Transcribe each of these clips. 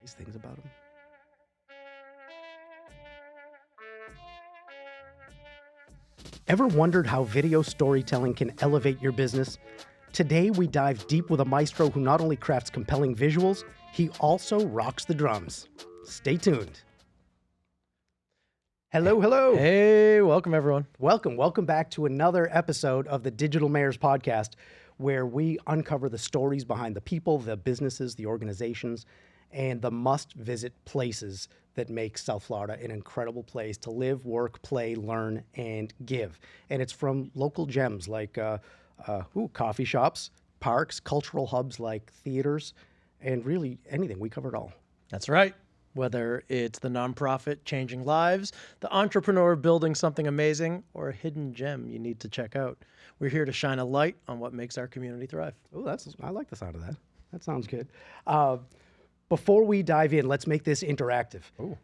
these things about them. Ever wondered how video storytelling can elevate your business? Today, we dive deep with a maestro who not only crafts compelling visuals, he also rocks the drums. Stay tuned. Hello, hello. Hey, welcome everyone. Welcome back to another episode of the Digital Mayors Podcast, where we uncover the stories behind the people, the businesses, the organizations, and the must-visit places that make South Florida an incredible place to live, work, play, learn, and give. And it's from local gems like coffee shops, parks, cultural hubs like theaters, and really anything. We cover it all. That's right. Whether it's the nonprofit changing lives, the entrepreneur building something amazing, or a hidden gem you need to check out, we're here to shine a light on what makes our community thrive. Oh, I like the sound of that. That sounds good. Before we dive in, let's make this interactive. Ooh.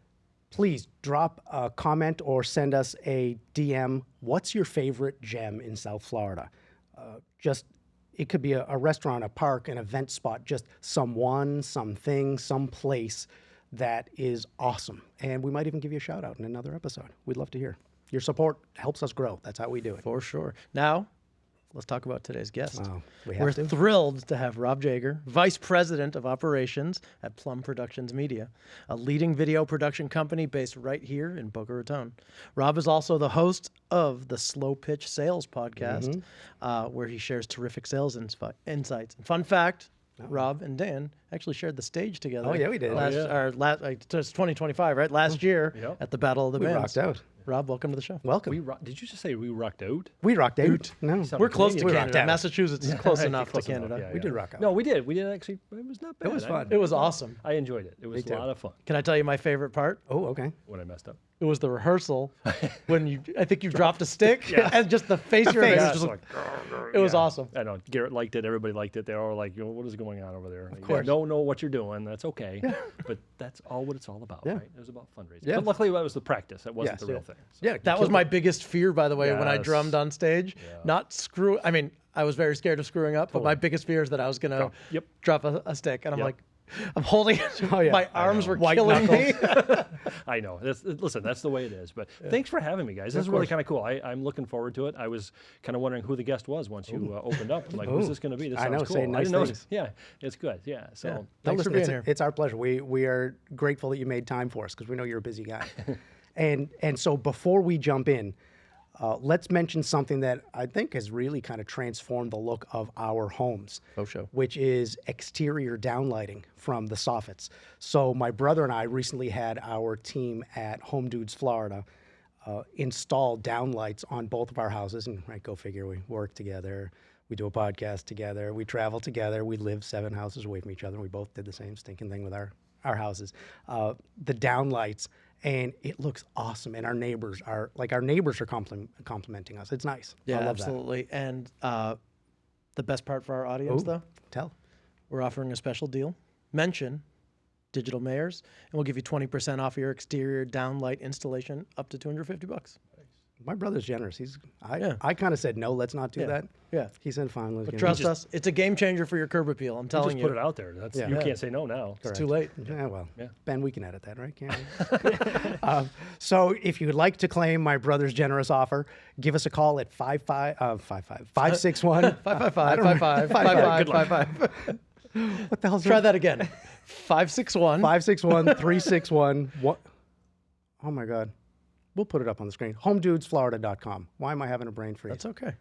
Please drop a comment or send us a DM. What's your favorite gem in South Florida? It could be a restaurant, a park, an event spot, just someone, something, some place that is awesome. And we might even give you a shout out in another episode. We'd love to hear. Your support helps us grow. That's how we do it. For sure. Now, let's talk about today's guest. We're thrilled to have Rob Jager, Vice President of Operations at Plum Productions Media, a leading video production company based right here in Boca Raton. Rob is also the host of the Slow Pitch Sales podcast, where he shares terrific sales insights. And fun fact, Rob and Dan actually shared the stage together. Oh, yeah, we did. It's 2025, right? Last year at the Battle of the Bands. We rocked out. Rob, welcome to the show. Welcome. Did you just say we rocked out? We rocked out. No. We're close to Canadian. Canada. Massachusetts is close enough to Canada. Yeah, We did rock out. No, we did. We did actually. It was not bad. It was fun. It was awesome. I enjoyed it. It was a lot of fun Can I tell you my favorite part? Oh, okay. when I messed up. It was the rehearsal when I think you dropped a stick and just the face you're face. making. Yeah, Just it's like, it was awesome. I know. Garrett liked it. Everybody liked it. They were all like, what is going on over there? Of course. Don't know what you're doing. That's okay. But that's all what it's all about, Yeah. right? It was about fundraising. Yeah. But luckily, that was the practice. That wasn't Yes, the real yeah. thing. So. Yeah, That was my biggest fear, by the way, when I Yes. drummed on stage. Yeah. Not screw. I mean, I was very scared of screwing up, but my biggest fear is that I was gonna Yep. drop a stick, and I'm Yep. like, I'm holding it. Oh, yeah. My arms were White killing me. I know. Listen, that's the way it is. But thanks for having me, guys. This is really kind of cool. I'm looking forward to it. I was kind of wondering who the guest was once you opened up. I'm like, who's this going to be? This I sounds know, cool. say nice I didn't know. things. Yeah, it's good. Yeah. So No, Thanks for listen, being here. It's our pleasure. We are grateful that you made time for us because we know you're a busy guy. and so before we jump in, let's mention something that I think has really kind of transformed the look of our homes. Oh, show. Which is exterior downlighting from the soffits. So my brother and I recently had our team at Home Dudes, Florida, install downlights on both of our houses. And right, go figure, we work together. We do a podcast together. We travel together. We live 7 houses away from each other. And we both did the same stinking thing with our houses. The downlights, and it looks awesome. And our neighbors are complimenting us. It's nice. Yeah, I love absolutely. And the best part for our audience, Ooh. though, that. Tell. we're offering a special deal. Mention Digital Mayors, and we'll give you 20% off your exterior downlight installation up to $250. My brother's generous. Yeah. I kind of said no, let's not do that. Yeah. He said fine. Let's But get trust it. us, it's a game changer for your curb appeal. I'm telling just you. put it out there. That's Yeah. you Yeah. can't say no now. It's too late. Yeah, well, Yeah. Ben, we can edit that, right? Can't we? So if you would like to claim my brother's generous offer, give us a call at 561 555. What the hell's Try that? that again. 561. 561-361. What? Oh my God. We'll put it up on the screen. HomeDudesFlorida.com. Why am I having a brain freeze? That's okay.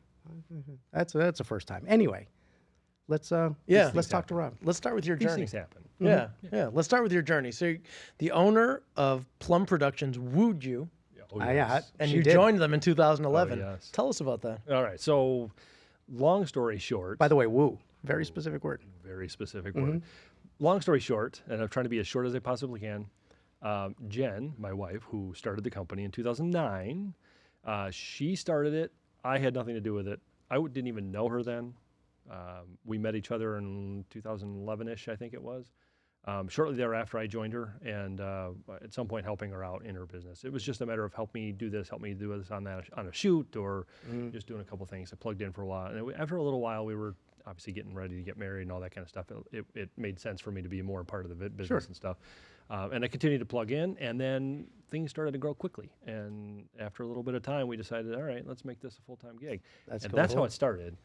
That's a first time. Anyway, let's talk to Rob. Let's start with your These journey. things happen. Yeah. Let's start with your journey. So, the owner of Plum Productions wooed you, Oh, Yeah, and she you did. joined them in 2011. Oh, yes. Tell us about that. All right. So, long story short. By the way, woo. Very specific word. Very specific word. Long story short, and I'm trying to be as short as I possibly can. Jen, my wife, who started the company in 2009, she started it. I had nothing to do with it. I didn't even know her then. We met each other in 2011-ish, I think it was. Shortly thereafter, I joined her, and at some point helping her out in her business. It was just a matter of help me do this on a shoot, or just doing a couple things. I plugged in for a while, and after a little while, obviously getting ready to get married and all that kind of stuff, it made sense for me to be more a part of the business and stuff. And I continued to plug in, and then things started to grow quickly. And after a little bit of time, we decided, all right, let's make this a full-time gig. That's and cool. that's how it started.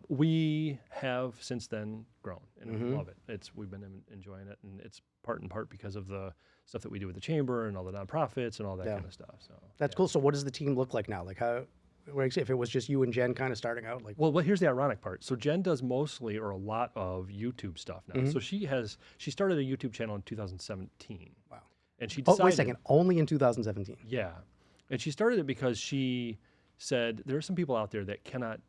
We have since then grown, and we love it. We've been enjoying it, and it's part and part because of the stuff that we do with the chamber and all the nonprofits and all that kind of stuff. So That's cool. So what does the team look like now? Like how, if it was just you and Jen kind of starting out, like. Well, here's the ironic part. So Jen does mostly or a lot of YouTube stuff now. So she started a YouTube channel in 2017. Wow. And she decided. Oh, wait a second. Only in 2017. Yeah. And she started it because she said there are some people out there that cannot,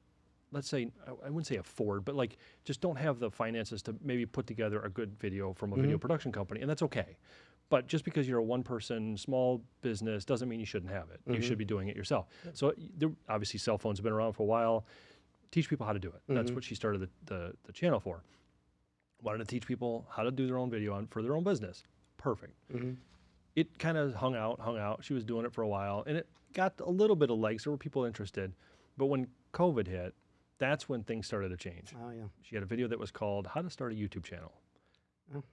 let's say, I wouldn't say afford, but like just don't have the finances to maybe put together a good video from a video production company, and that's okay. But just because you're a one-person small business doesn't mean you shouldn't have it. You should be doing it yourself. So obviously cell phones have been around for a while. Teach people how to do it. That's what she started the channel for. Wanted to teach people how to do their own video for their own business. Perfect. It kind of hung out. She was doing it for a while, and it got a little bit of legs. There were people interested. But when COVID hit, that's when things started to change. Oh, yeah. She had a video that was called How to Start a YouTube Channel.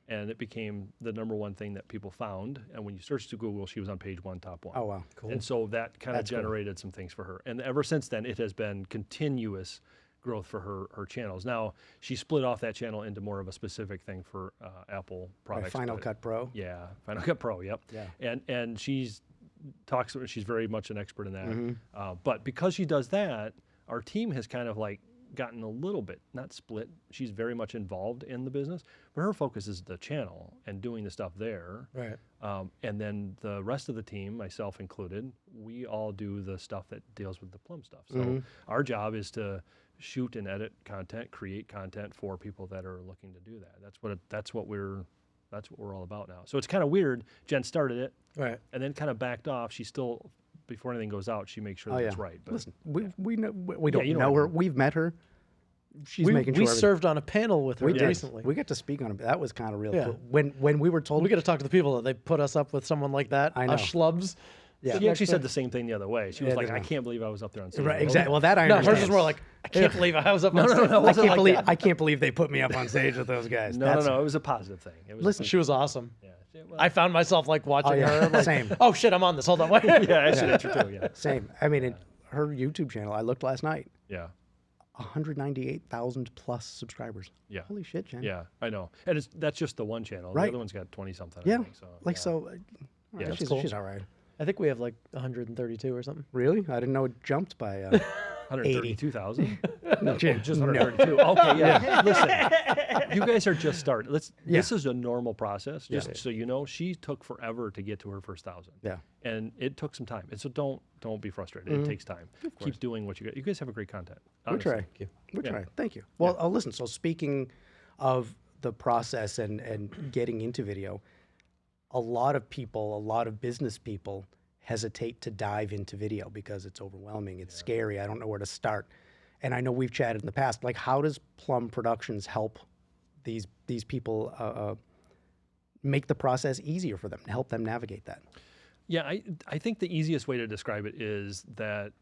And it became the #1 thing that people found. And when you searched to Google, she was on page 1, top 1. Oh, wow. Cool. And so that kind of generated some things for her. And ever since then, it has been continuous growth for her channels. Now, she split off that channel into more of a specific thing for Apple products. Final Cut Pro. Yeah, Final Cut Pro, yep. Yeah. And she's very much an expert in that. But because she does that, our team has kind of like gotten a little bit, not split. She's very much involved in the business, but her focus is the channel and doing the stuff there. Right. And then the rest of the team, myself included, we all do the stuff that deals with the Plum stuff. So our job is to shoot and edit content, create content for people that are looking to do that. That's what we're all about now. So it's kind of weird. Jen started it, Right. and then kind of backed off. She still, before anything goes out, she makes sure that it's right. But Listen, we know we don't you know know what I her. We've met her. She's We making sure. everything- served on a panel with her we did. recently. We got to speak on it. That was kind of real Yeah. cool. When we were told. We got to talk to the people that they put us up with someone like that. I know. Schlubs. Yeah. she actually said the same thing the other way. She was Yeah, like, no. I can't believe I was up there on stage. Right, exactly. Well, that I No, understand. hers is more like, I can't believe I was up on stage. no, it I wasn't can't like believe that. I can't believe they put me up on stage with those guys. No, it was a positive thing. It was Listen, She was awesome. yeah. I found myself like watching her. Like, Same. Oh shit, I'm on this. Hold on. Wait. Yeah, I should answer too. Yeah. Same. I mean, her YouTube channel. I looked last night. Yeah. 198,000 plus subscribers. Yeah. Holy shit, Jen. Yeah, I know. And that's just the one channel. Right. The other one's got 20 something. Yeah. I think, so, Like yeah. so. Yeah, that's she's, cool. she's all right. I think we have like 132 or something. Really? I didn't know it jumped by 132,000. no, Jen, Just no. 132. Okay, yeah. Listen, you guys are just starting. This is a normal process. Just so you know, she took forever to get to her first 1,000. Yeah. And it took some time. And so don't be frustrated. It takes time. Keep doing what you got. You guys have a great content. We Honestly. try. We try. Thank you. Well, listen. So speaking of the process and getting into video, a lot of people, a lot of business people hesitate to dive into video because it's overwhelming. It's scary. I don't know where to start. And I know we've chatted in the past. Like, how does Plum Productions help these people make the process easier for them, help them navigate that? Yeah, I think the easiest way to describe it is that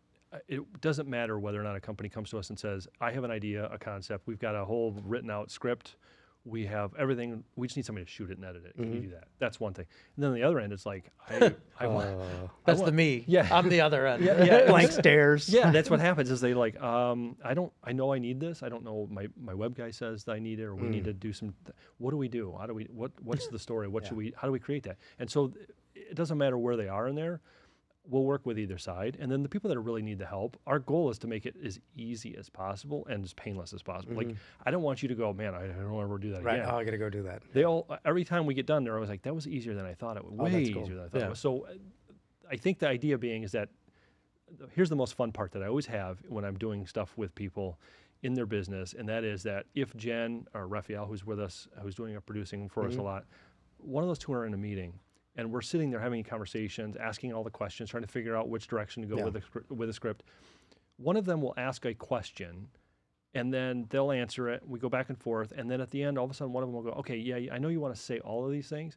it doesn't matter whether or not a company comes to us and says, I have an idea, a concept, we've got a whole written out script, we have everything, we just need somebody to shoot it and edit it. Can you do that? That's one thing. And then on the other end, it's like, I want... That's the me. Yeah. I'm the other end. Yeah, Blank stares. Yeah, that's what happens is they like, I know I need this. I don't know, my web guy says that I need it, or we need to do some, what do we do? What's the story? How do we create that? And so it doesn't matter where they are in there. We'll work with either side. And then the people that really need the help, our goal is to make it as easy as possible and as painless as possible. Like, I don't want you to go, man, I don't ever do that Right. again. Oh, I got to go do that. They all, every time we get done, they're always like, that was easier than I thought it would. Way that's cool. easier than I thought it was. So I think the idea being is that here's the most fun part that I always have when I'm doing stuff with people in their business. And that is that if Jen or Raphael, who's with us, who's doing our producing for us a lot, one of those two are in a meeting and we're sitting there having conversations, asking all the questions, trying to figure out which direction to go with the script. One of them will ask a question and then they'll answer it. We go back and forth. And then at the end, all of a sudden, one of them will go, okay, yeah, I know you want to say all of these things,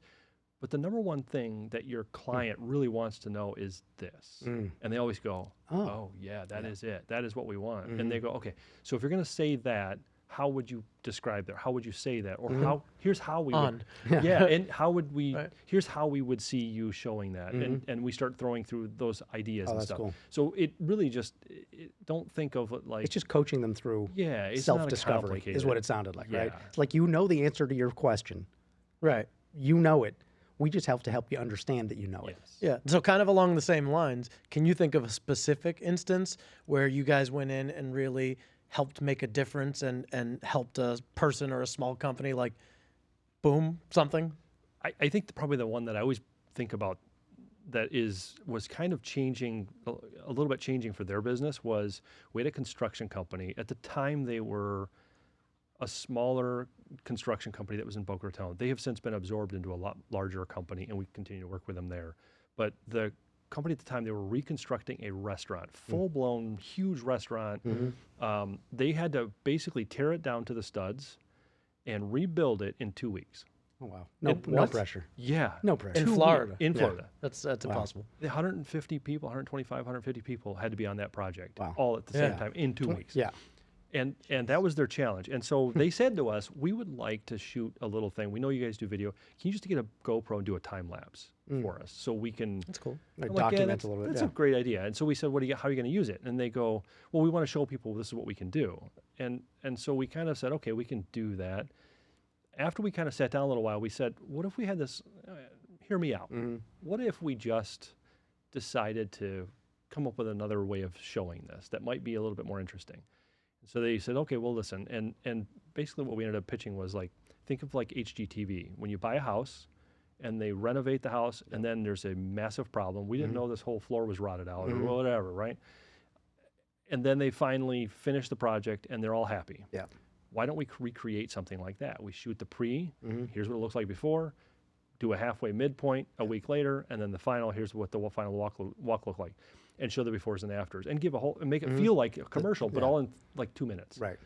but the number one thing that your client really wants to know is this. And they always go, oh yeah, that is it. That is what we want. And they go, okay, so if you're going to say that, how would you describe that? How would you say that? Or here's how we On. would, yeah, and how would we, Right. here's how we would see you showing that. And we start throwing through those ideas and that's stuff. cool. So it really just, don't think of it like, It's just coaching them through yeah, it's not a self-discovery is complicated- what it sounded like, right? Yeah. It's like you know the answer to your question. Right. You know it. We just have to help you understand that you know it. Yes. Yeah. So kind of along the same lines, can you think of a specific instance where you guys went in and really helped make a difference and helped a person or a small company like boom something? I think probably the one that I always think about that was kind of changing, a little bit changing for their business was we had a construction company. At the time, they were a smaller construction company that was in Boca Raton. They have since been absorbed into a lot larger company, and we continue to work with them there. But the company at the time, they were reconstructing a restaurant, full-blown, huge restaurant. They had to basically tear it down to the studs and rebuild it in 2 weeks. Oh, wow. No, And no what? pressure. Yeah. No pressure. In 2 Florida. In Yeah. Florida. That's impossible. The 150 people, 125, 150 people had to be on that project Wow. all at the Yeah. same time in 2 weeks. Yeah. And that was their challenge. And so they said to us, we would like to shoot a little thing. We know you guys do video. Can you just get a GoPro and do a time lapse for us so we can That's cool. Like I'm like, yeah, document that's, a little bit. that's Yeah. a great idea. And so we said, how are you going to use it? And they go, well, we want to show people this is what we can do. And so we kind of said, okay, we can do that. After we kind of sat down a little while, we said, what if we had this, hear me out. What if we just decided to come up with another way of showing this that might be a little bit more interesting? So they said, okay, well, listen. And basically what we ended up pitching was like, think of like HGTV. When you buy a house and they renovate the house and then there's a massive problem. We didn't know this whole floor was rotted out or whatever, right? And then they finally finish the project and they're all happy. Yeah. Why don't we recreate something like that? We shoot the here's what it looks like before, do a halfway midpoint a week later, and then the final, here's what the final walk look like. And show the befores and afters and give and make it feel like a commercial, but all in like 2 minutes. Right.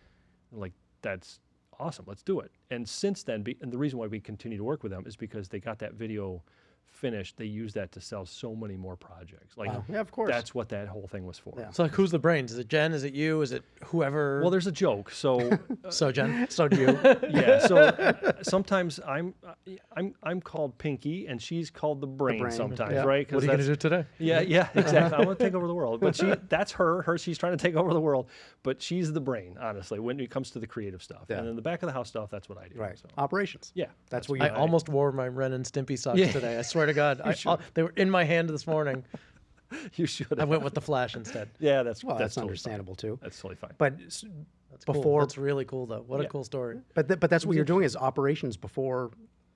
Like, that's awesome. Let's do it. And since then, and the reason why we continue to work with them is because they got that video finished. They use that to sell so many more projects. Like, Yeah, of course. that's what that whole thing was for. Yeah. So like, who's the brains? Is it Jen? Is it you? Is it whoever? Well, there's a joke. So, so Jen. So do you. yeah. So sometimes I'm called Pinky and she's called the brain, brain, sometimes, yeah. right? 'Cause What are you gonna that's- do today? Yeah, exactly. I want to take over the world. But that's her. She's trying to take over the world. But she's the brain, honestly, when it comes to the creative stuff. Yeah. And then the back of the house stuff, that's what I do. Right. So. Operations. Yeah. That's what I you. almost wore my Ren and Stimpy socks Yeah. today. I swear to God, they were in my hand this morning. You should. I went with the Flash instead. Yeah, that's Well, that's totally understandable too. Fine. That's totally fine. But That's before, cool. That's really cool though. What a Yeah. cool story. but that's what you're doing is operations before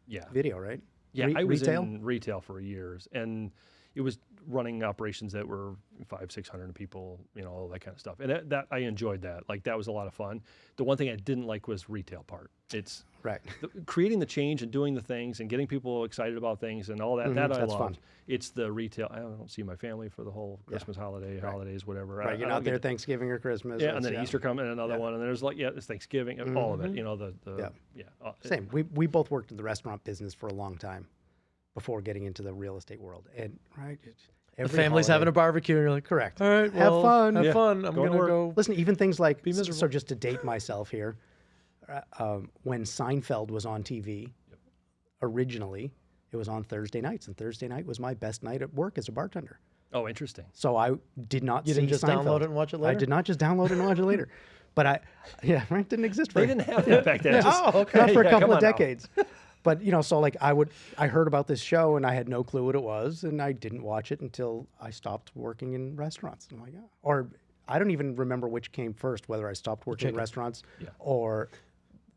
Yeah. video, right? Yeah, I was retail. in retail for years, and it was running operations that were 500-600 people, all that kind of stuff. And that I enjoyed that. Like, that was a lot of fun. The one thing I didn't like was retail part. It's Right. creating the change and doing the things and getting people excited about things and all that. That I that's love. fun. It's the retail. I don't see my family for the whole Christmas holidays, whatever. Right. You're I not don't get there it. Thanksgiving or Christmas. Yeah, and It's- then Easter coming and another one, and there's it's Thanksgiving, all of it. Same. We both worked in the restaurant business for a long time before getting into the real estate world. And The family's having a barbecue, and you're like, correct. all right, Have well, fun. Have Yeah. fun. I'm Go to gonna work. go. Listen, even things like miserable. so. Just to date myself here, when Seinfeld was on TV, originally it was on Thursday nights, and Thursday night was my best night at work as a bartender. Oh, interesting. So I did not. You didn't see just Seinfeld. download it and watch it later? I did not just download it and watch it later, but it didn't exist. They didn't have that back then. Just- Not for a Yeah, couple come of on now. decades. But so like I heard about this show and I had no clue what it was, and I didn't watch it until I stopped working in restaurants. And I'm like, oh. Or I don't even remember which came first, whether I stopped working in restaurants or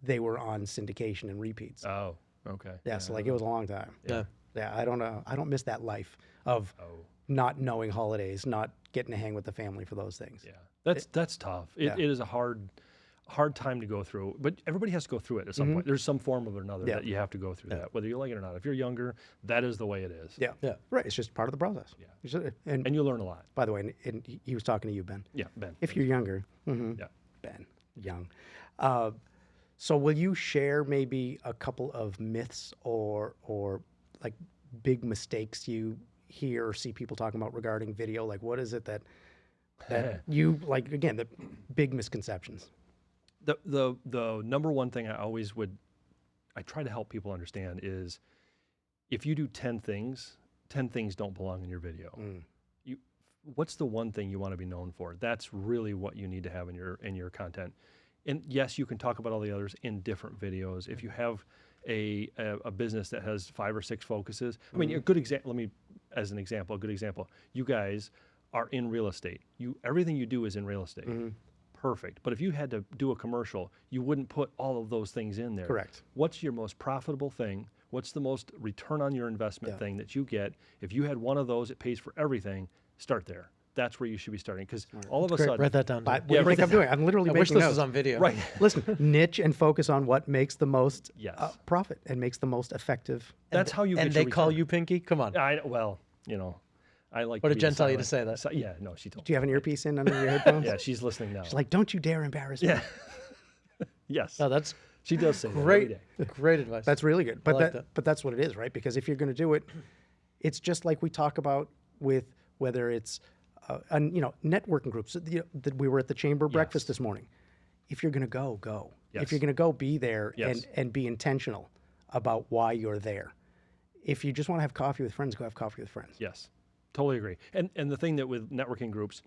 they were on syndication and repeats. Oh, okay. Yeah, so like it was a long time. Yeah. Yeah, I don't know. I don't miss that life of not knowing holidays, not getting to hang with the family for those things. Yeah, that's tough. It is a hard time to go through, but everybody has to go through it at some point. There's some form of another that you have to go through that, whether you like it or not. If you're younger, that is the way it is. Yeah, Yeah. right. It's just part of the process. Yeah. And And you learn a lot. by the way, and he was talking to you, Ben. Yeah, Ben. If you're younger, Yeah. Ben, young. So will you share maybe a couple of myths or like big mistakes you hear or see people talking about regarding video? Like what is it that you like, again, the big misconceptions? The number one thing I try to help people understand is if you do 10 things don't belong in your video. What's the one thing you want to be known for? That's really what you need to have in your content. And yes, you can talk about all the others in different videos. If you have a business that has 5 or 6 focuses, I mean, a good example. A good example. You guys are in real estate. Everything you do is in real estate. Perfect. But if you had to do a commercial, you wouldn't put all of those things in there. Correct. What's your most profitable thing? What's the most return on your investment thing that you get? If you had one of those, it pays for everything. Start there. That's where you should be starting, because all of a sudden, Write that down. What do you think I'm doing? I'm literally I making wish this notes. was on video. right? Listen, niche and focus on what makes the most Yes. profit and makes the most effective. That's how you And get they your call return. you Pinky? Come on. Well, I like. What to did be Jen tell you to silent. say that? Yeah, no, she told Do you have an earpiece in under your headphones? Yeah, she's listening now. She's like, don't you dare embarrass me. yeah. Yes. No, that's She does say that every great. day. Great advice. That's really good. But like that. but that's what it is, right? Because if you're going to do it, it's just like we talk about with whether it's networking groups. That we were at the chamber breakfast this morning. If you're going to go. Yes. If you're going to go, be there Yes. and be intentional about why you're there. If you just want to have coffee with friends, go have coffee with friends. Yes, totally agree. And the thing that with networking groups,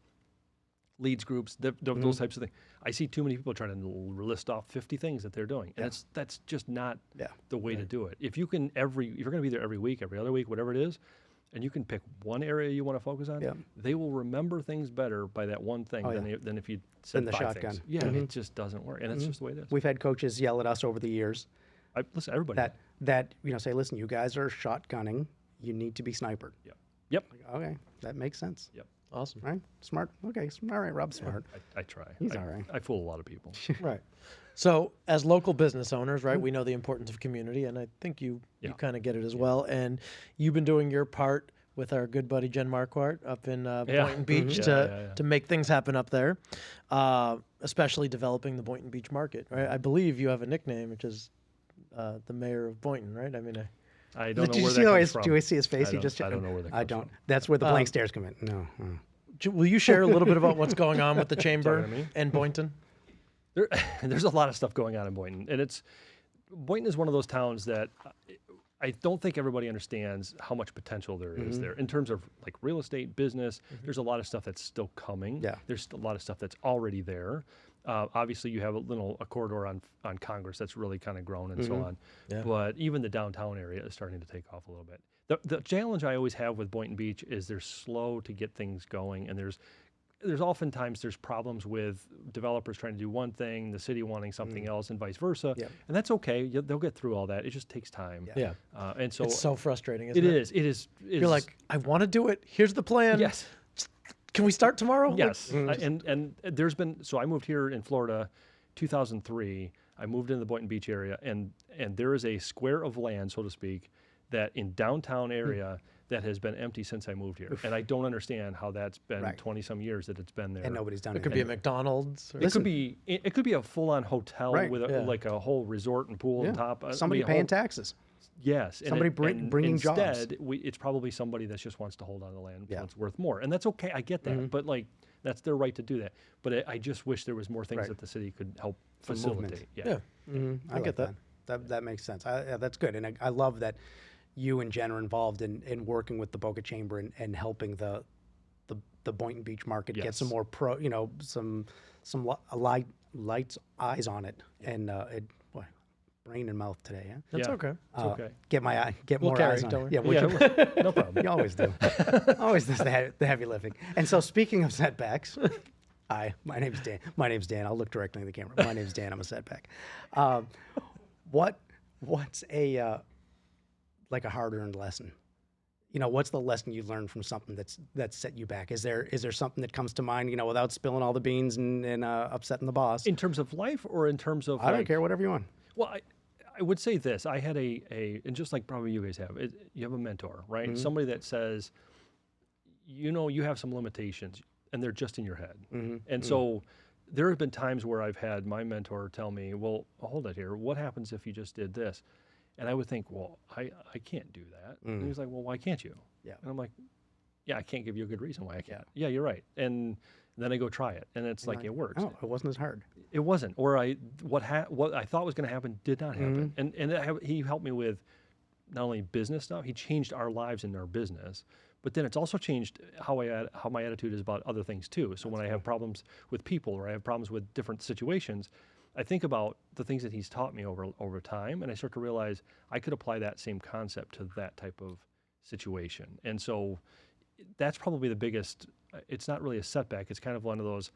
leads groups, those types of things, I see too many people trying to list off 50 things that they're doing, and that's just not the way to do it. If you can if you're going to be there every week, every other week, whatever it is, and you can pick one area you want to focus on, they will remember things better by that one thing than if you said Than the 5 shotgun. things. Yeah, it just doesn't work, and it's just the way it is. We've had coaches yell at us over the years Listen, everybody. that say, listen, you guys are shotgunning. You need to be snipered. Yep. Okay, that makes sense. Yep. awesome. Right? Smart. Okay. All right, Rob's smart. I try. He's all right. I fool a lot of people. Right. So, as local business owners, right, we know the importance of community, and I think you kind of get it as well. And you've been doing your part with our good buddy Jen Marquardt up in Boynton Beach to make things happen up there, especially developing the Boynton Beach market. Right? I believe you have a nickname, which is the mayor of Boynton, right? I mean, I don't know Did you where see that how comes from. do you see his face? I don't know where that comes I don't. That's where the blank stares come in. No. will you share a little bit about what's going on with the chamber Sorry, me? and Boynton? There's a lot of stuff going on in Boynton, and Boynton is one of those towns that I don't think everybody understands how much potential there is there in terms of like real estate, business. There's a lot of stuff that's still coming. Yeah. There's a lot of stuff that's already there. Obviously, you have a corridor on Congress that's really kind of grown and so on. Yeah. But even the downtown area is starting to take off a little bit. The challenge I always have with Boynton Beach is they're slow to get things going, and there's oftentimes problems with developers trying to do one thing, the city wanting something else, and vice versa. Yeah. And that's okay. They'll get through all that. It just takes time. Yeah. And so It's so frustrating, isn't it it? is. It is. You're like, I want to do it. Here's the plan. yes. Can we start tomorrow? Yes, and there's been, so I moved here in Florida 2003. I moved into the Boynton Beach area, and there is a square of land, so to speak, that in downtown area that has been empty since I moved here. And I don't understand how that's been 20-some years that it's been there. And nobody's done It could be a McDonald's. Or It could be a full-on hotel Right. with like a whole resort and pool on top. Somebody paying taxes. Yes. and Somebody bringing jobs. Instead, it's probably somebody that just wants to hold on to the land. Yeah. It's worth more. And that's okay. I get that. But like, that's their right to do that. But I just wish there was more things that the city could help facilitate. Yeah. I get that. That makes sense. That's good. And I love that you and Jen are involved in working with the Boca Chamber and helping the Boynton Beach market get some more some lights eyes on it. And brain and mouth today. Yeah? That's Yeah. okay. It's okay. Get We'll more carry, eyes on don't it. we? Yeah, No problem. you always do. Always does the heavy lifting. And so speaking of setbacks, hi, my name's Dan. My name's Dan. I'll look directly in the camera. My name's Dan. I'm a setback. What's a like a hard-earned lesson? What's the lesson you learned from something that's set you back? Is there something that comes to mind, without spilling all the beans and upsetting the boss? In terms of life or in terms of I don't care, whatever you want. Well, I would say this. I had and just like probably you guys have, you have a mentor, right? Somebody that says, you have some limitations, and they're just in your head. And so there have been times where I've had my mentor tell me, well, hold it here. What happens if you just did this? And I would think, well, I can't do that. And he was like, well, why can't you? Yeah. And I'm like, yeah, I can't give you a good reason why I can't. Yeah, you're right. And then I go try it, and it's like, it works. Oh, it wasn't as hard. It wasn't, or what I thought was going to happen did not happen, and he helped me with not only business stuff. He changed our lives in our business, but then it's also changed how my attitude is about other things too. So when I have problems with people or I have problems with different situations, I think about the things that he's taught me over time, and I start to realize I could apply that same concept to that type of situation. And so that's probably the biggest. It's not really a setback. It's kind of one of those.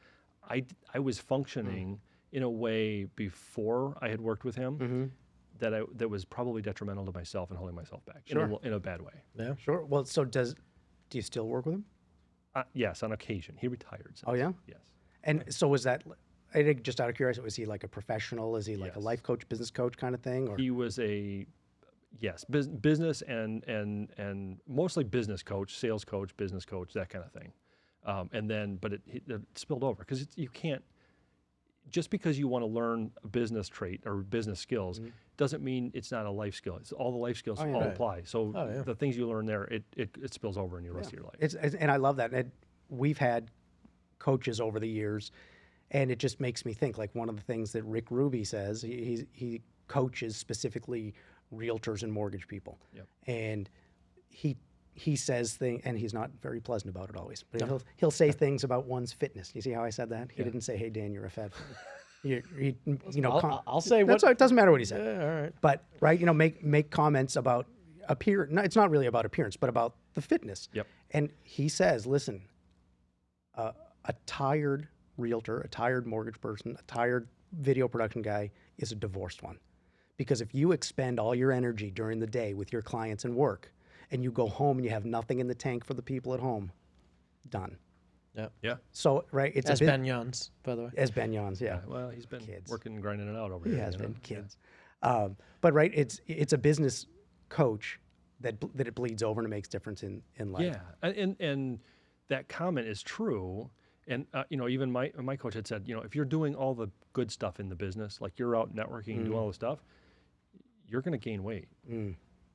I was functioning in a way before I had worked with him that was probably detrimental to myself and holding myself back in a bad way. Yeah. Sure. Well, so do you still work with him? Yes, on occasion. He retired. Oh, yeah? Yes. And so was that, I think, just out of curiosity, was he like a professional? Is he like a Yes. life coach, business coach kind of thing? Or? He was business and mostly business coach, sales coach, business coach, that kind of thing. But it spilled over because you can't, just because you want to learn a business trait or business skills doesn't mean it's not a life skill. It's all the life skills all apply. So the things you learn there, it spills over in your rest of your life. And I love that. And we've had coaches over the years, and it just makes me think, like one of the things that Rick Ruby says, he coaches specifically realtors and mortgage people. Yep. And he says things, and he's not very pleasant about it always, but he'll say things about one's fitness. You see how I said that? He didn't say, "Hey, Dan, you're a fat." I'll say that's what. it doesn't matter what he said. Yeah, all right. But make comments about appearance. No, it's not really about appearance, but about the fitness. Yep. And he says, listen, a tired realtor, a tired mortgage person, a tired video production guy is a divorced one. Because if you expend all your energy during the day with your clients and work, and you go home and you have nothing in the tank for the people at home, done. Yeah. Yeah. So, right, it's As Ben Yons, by the way. as Ben Yons, yeah. Well, he's been Kids. working and grinding it out over He here. has you know? been kids. But right, it's a business coach that it bleeds over and it makes difference in life. Yeah, and that comment is true. And even my coach had said, if you're doing all the good stuff in the business, like you're out networking and doing all the stuff, you're going to gain weight.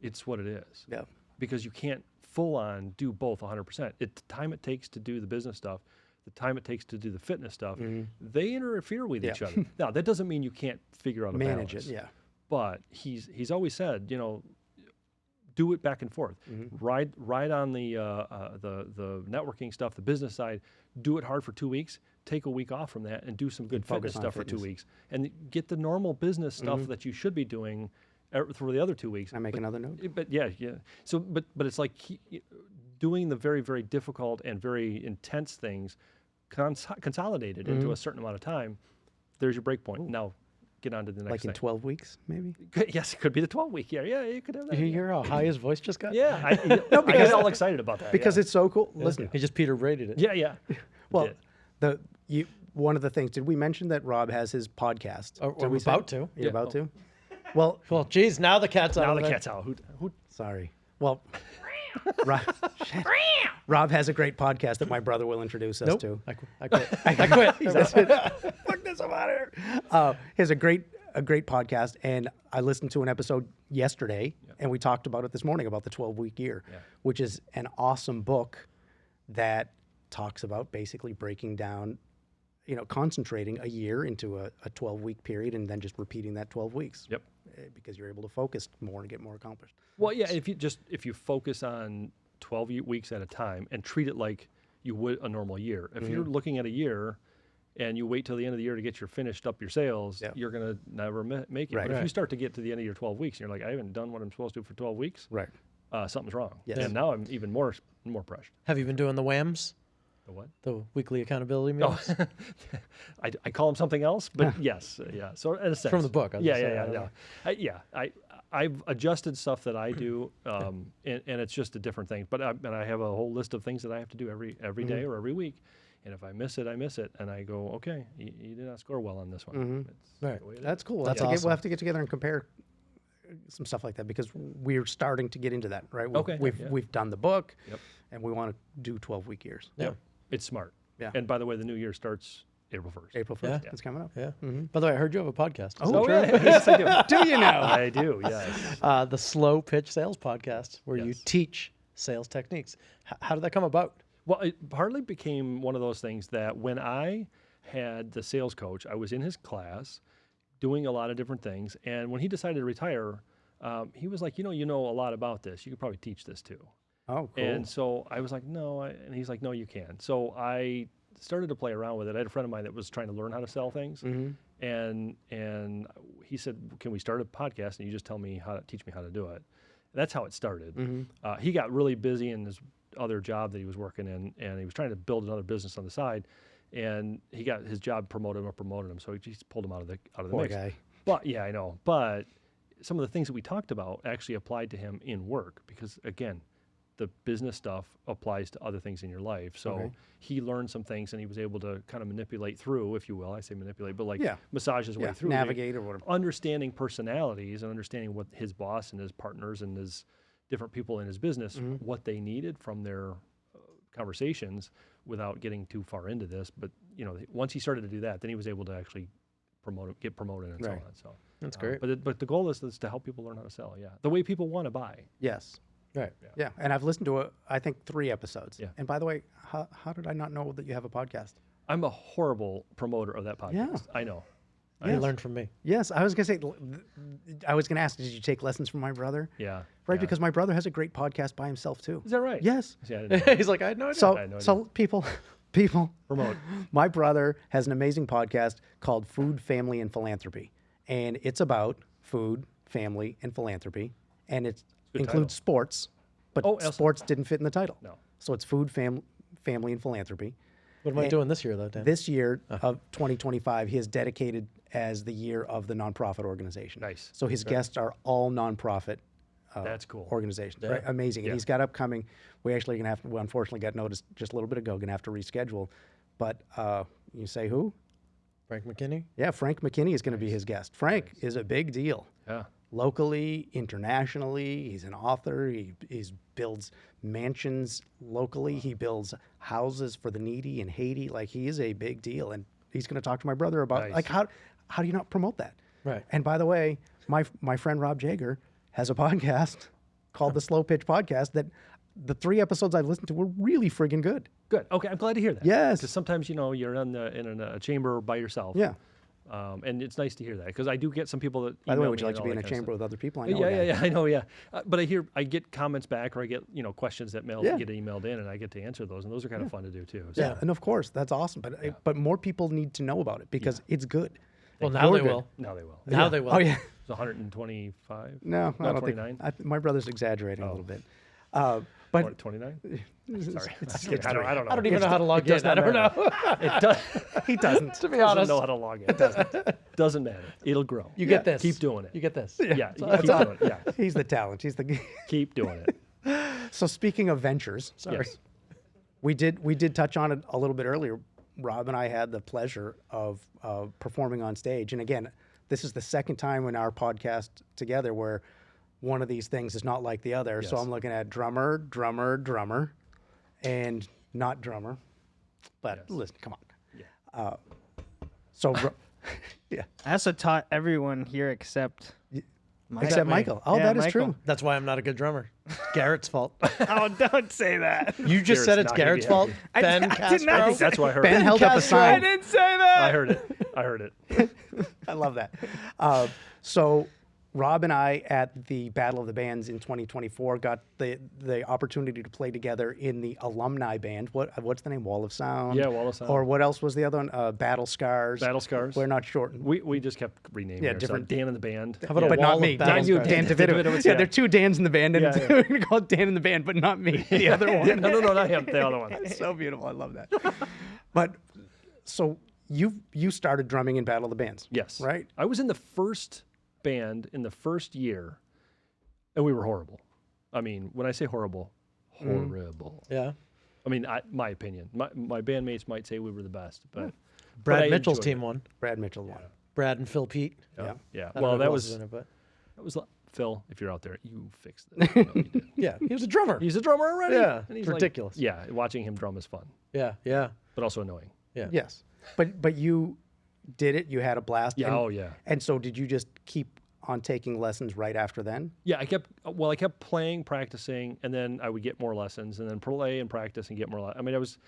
It's what it is. Yeah. Because you can't full on do both 100%. The time it takes to do the business stuff, the time it takes to do the fitness stuff, they interfere with each other. Now, that doesn't mean you can't figure out a Manage balance. it, yeah. But he's always said, do it back and forth. Ride on the networking stuff, the business side. Do it hard for 2 weeks. Take a week off from that and do some good fitness focus on stuff for 2 fitness. weeks, and get the normal business stuff that you should be doing for the other 2 weeks. Can I make another note? But yeah. So, but it's like doing the very, very difficult and very intense things consolidated into a certain amount of time. There's your break point. Now, get on to the next Like thing. in 12 weeks, maybe? Yes, it could be the 12-week. Yeah, you could have that. You hear how high his voice just got? Yeah, I get all excited about that. Because yeah. it's so cool. Listen, He just Peter rated it. Yeah. well, did. one of the things, did we mention that Rob has his podcast? Or Did we say- about to. You're about to? Well, Well, geez, now the cat's out Now of the there. cat's out. Who sorry. Well, Rob has a great podcast that my brother will introduce us Nope. to. I quit. I quit. Fuck this, I'm out of here. He has a great podcast, and I listened to an episode yesterday, and we talked about it this morning about the 12-week year, which is an awesome book that talks about basically breaking down, concentrating a year into a 12-week period and then just repeating that 12 weeks. Yep. Because you're able to focus more and get more accomplished. Well, yeah. If you focus on 12 weeks at a time and treat it like you would a normal year. If you're looking at a year and you wait till the end of the year to get finished up your sales, you're gonna never make it. Right. But if you start to get to the end of your 12 weeks and you're like, I haven't done what I'm supposed to do for 12 weeks, Right. Something's wrong. Yes. And now I'm even more pressured. Have you been doing the WAMs? The what? The weekly accountability Oh, meals? I call them something else, but yes, yeah. So in a sense, From the book, I was Yeah, gonna say, yeah, yeah. I've adjusted stuff that I do, and it's just a different thing. But I have a whole list of things that I have to do every day or every week. And if I miss it, I miss it. And I go, okay, you did not score well on this one. It's Right. the way it is. That's cool. That's We'll awesome. have to get together and compare some stuff like that because we're starting to get into that, right? Okay, We've done the book, Yep. and we want to do 12-week years. Yeah. It's smart. Yeah. And by the way, the new year starts April 1st. April 1st, Yeah. it's coming up. Yeah. By the way, I heard you have a podcast. Oh, yeah, yes, I do. Do you know? I do, yes. The Slow Pitch Sales Podcast, where you Yes. teach sales techniques. How did that come about? Well, it partly became one of those things that when I had the sales coach. I was in his class doing a lot of different things. And when he decided to retire, he was like, you know a lot about this. You could probably teach this too. Oh, cool. And so I was like, no. And he's like, no, you can. So I started to play around with it. I had a friend of mine that was trying to learn how to sell things. And he said, can we start a podcast and you just teach me how to do it? And that's how it started. He got really busy in his other job that he was working in, and he was trying to build another business on the side. And he got his job promoted him. So he just pulled him out of the Poor mix. guy. But yeah, I know. But some of the things that we talked about actually applied to him in work because, again, the business stuff applies to other things in your life. So he learned some things and he was able to kind of manipulate through, if you will. I say manipulate, but massage his way through. Navigate or whatever. Understanding personalities and understanding what his boss and his partners and his different people in his business, what they needed from their conversations without getting too far into this. But, once he started to do that, then he was able to actually get promoted and so on. So That's great. But the goal is to help people learn how to sell, the way people want to buy. Yes. Right. Yeah. And I've listened to, I think, 3 episodes. Yeah. And by the way, how did I not know that you have a podcast? I'm a horrible promoter of that podcast. Yeah. I know. You learned from me. Yes. I was going to say, I was going to ask, did you take lessons from my brother? Yeah. Right. Yeah. Because my brother has a great podcast by himself, too. Is that right? Yes. See, I didn't know. He's like, I had no idea. So, I had no so people, Promote. my brother has an amazing podcast called Food, Family, and Philanthropy. And it's about food, family, and philanthropy. And it includes sports, but sports didn't fit in the title. No. So it's food, family, and philanthropy. What am I doing this year, though, Dan? This year of 2025, he is dedicated as the year of the nonprofit organization. Nice. So his guests are all nonprofit That's cool. organizations. Right? Amazing. And he's got upcoming, we actually going to have to, unfortunately got notice just a little bit ago, going to have to reschedule. But you say who? Frank McKinney? Yeah, Frank McKinney is going to be his guest. Frank is a big deal. Yeah. Locally, internationally, he's an author. He builds mansions locally. He builds houses for the needy in Haiti. Like, he is a big deal, and he's going to talk to my brother about like how do you not promote that? Right. And by the way, my friend Rob Jager has a podcast called the Slow Pitch Podcast that the 3 episodes I've listened to were really friggin' good. Good. Okay, I'm glad to hear that. Yes. Because sometimes you're in a chamber by yourself. Yeah. And it's nice to hear that because I do get some people that. By the way, email would you me like to and be all in a that kind of chamber with other people? I stuff. know. Yeah, I know, yeah. But I get comments back or I get questions that get emailed in and I get to answer those and those are kind of fun to do too. So. Yeah, and of course that's awesome. But more people need to know about it because it's good. Well, now they You're will. Now they will. Now they will. Oh yeah. It's 125. No, I don't 29. think. My brother's exaggerating a little bit. But 29. Sorry. it's I don't know. I don't even know how to log in. I don't know. It does. he doesn't. To be Doesn't honest. know how to log in. It doesn't matter. It'll grow. You get this. Keep doing it. You get this. Yeah. Keep doing it. Yeah. He's the talent. He's the. Keep doing it. So speaking of ventures, Yes. we did touch on it a little bit earlier. Rob and I had the pleasure of performing on stage, and again, this is the second time in our podcast together where one of these things is not like the other. So Yes. I'm looking at drummer, and not drummer. But listen, come on. Yeah. Yeah, I also taught everyone here except except me. Michael. Oh, Yeah, that is Michael. true. That's why I'm not a good drummer. It's Garrett's fault. Oh, don't say that. You just said it's Garrett's Garrett's not fault. gonna Ben I Castro. did not say That's why I heard Ben it. held up a I sign. didn't say that. I heard it. I love that. So Rob and I at the Battle of the Bands in 2024 got the opportunity to play together in the alumni band. What's the name? Wall of Sound? Yeah, Wall of Sound. Or what else was the other one? Battle Scars. Battle Scars. We're not short. We just kept renaming Yeah, ourselves. different- Dan and the band. How about a But wall not of me. battle Dan, you, scars? Dan DeVito. DeVito, Yeah, there are 2 Dans in the band, and Yeah, yeah. we're going to call it Dan in the band, but not me. The other one. no, not him. The other one. It's so beautiful. I love that. But so you started drumming in Battle of the Bands. Yes. Right? I was in the first band in the first year, and we were horrible. I mean, when I say horrible, horrible. Yeah. I mean, my opinion. My bandmates might say we were the best, but Brad I Mitchell's enjoyed team it. won. Brad Mitchell won. Brad and Phil Pete. Yeah. Yeah. I don't know Well, who that else was is in it, but Phil. If you're out there, you fixed it. I know you did. yeah, he was a drummer. He's a drummer already. Yeah, And he's ridiculous. Like, yeah, watching him drum is fun, Yeah. but also annoying. Yeah. Yes. But you did it. You had a blast. Yeah. And, Oh yeah. And so did you just keep on taking lessons right after then? Yeah, I kept playing, practicing, and then I would get more lessons, and then play and practice and get more. I mean, I was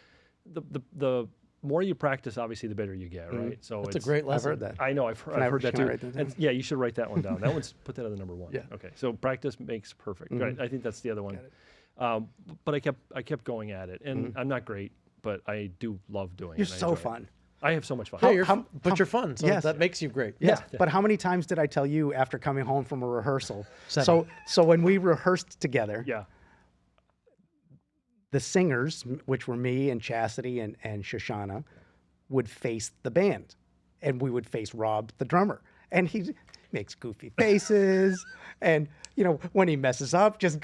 the more you practice, obviously, the better you get, right? So That's a it's great I've lesson. heard that. I know I've heard that can I too. write that And down? yeah, you should write that one down. That one's put that as the number one. Yeah. Okay. So practice makes perfect. Right. I think that's the other one. But I kept going at it, and I'm not great, but I do love doing You're it. and I so enjoy it. fun. I have so much fun. Yeah, you're how- but you're fun, so yes. that makes you great. Yes, but how many times did I tell you after coming home from a rehearsal? 7. So when we rehearsed together, Yeah. the singers, which were me and Chastity and Shoshana, would face the band, and we would face Rob, the drummer, and he makes goofy faces, and when he messes up, just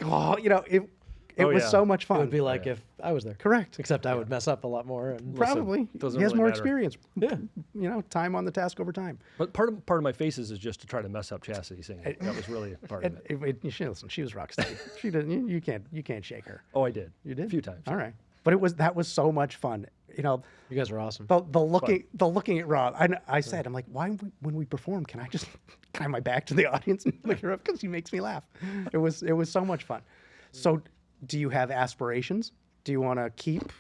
it Oh, was yeah. so much It fun. would be like if I was there. Correct. Except I would mess up a lot more. And Probably. doesn't He has really more matter. experience. Yeah. Time on the task over time. But part of my faces is just to try to mess up Chastity singing. That was really part of it. Listen, she was rock steady. She didn't. You can't shake her. Oh, I did. You did A few times. All right. But that was so much fun. you guys are awesome. The looking at Rob. I said, I'm like, why when we perform, can I just kind my back to the audience and look her up because he makes me laugh. It was so much fun. So, do you have aspirations? Do you want to keep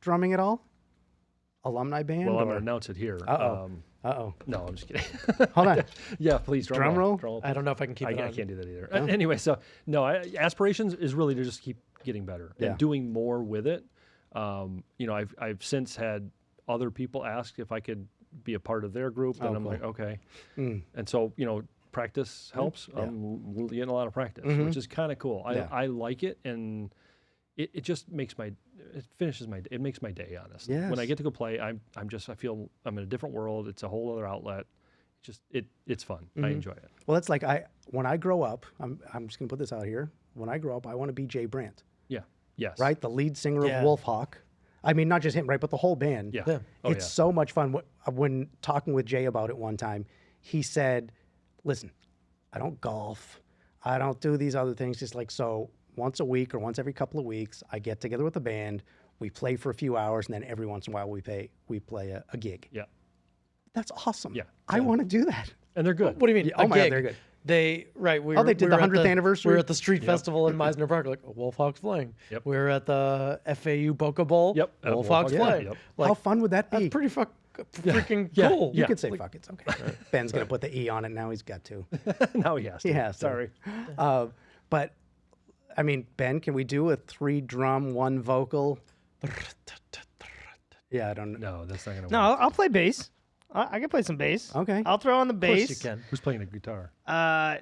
drumming at all? Alumni band? Well, I'm or? going to announce it here. Uh-oh. No, I'm just kidding. Hold on. Yeah, please. Drum roll? I don't know if I can keep it I on. can't do that either. Anyway, so no, aspirations is really to just keep getting better Yeah. and doing more with it. I've since had other people ask if I could be a part of their group, and I'm like, okay. And so practice helps. I'm getting a lot of practice, which is kind of cool. I like it, and it just makes it makes my day, honestly. When I Yes. get to go play, I feel I'm in a different world. It's a whole other outlet. It's fun. I enjoy it. Well, it's like when I grow up, I'm just gonna put this out here. When I grow up, I want to be Jay Brandt, Yeah. Yes. right? The lead singer Yeah. of Wolfhawk. I mean, not just him, right? But the whole band. Yeah. Yeah. Oh, It's so much fun. When talking with Jay about it one time, he said, listen, I don't golf. I don't do these other things. Just like, so once a week or once every couple of weeks, I get together with the band. We play for a few hours, and then every once in a while we play a gig. Yeah. That's awesome. Yeah. I want to do that. And they're good. What do you mean? Yeah, oh a my God, gig? they're good. They they did we the were at 100th anniversary? We were at the street festival in Meisner Park. Like Wolfhawk's playing. Yep. We were at the FAU Boca Bowl. Yep, at Wolfhawk's Wolfhawk, playing. yep. Like, How fun would that be? that's pretty freaking Yeah. cool. You Yeah. could say fuck, it's okay. Ben's going to put the E on it now. He's got to. Now he has to. He has to. Sorry. But, I mean, Ben, can we do a 3-drum, 1 vocal? Yeah, I don't know. No, that's not gonna No, work. I'll play bass. I can play some bass. Okay. I'll throw on the Of course bass. you can. Who's playing the guitar?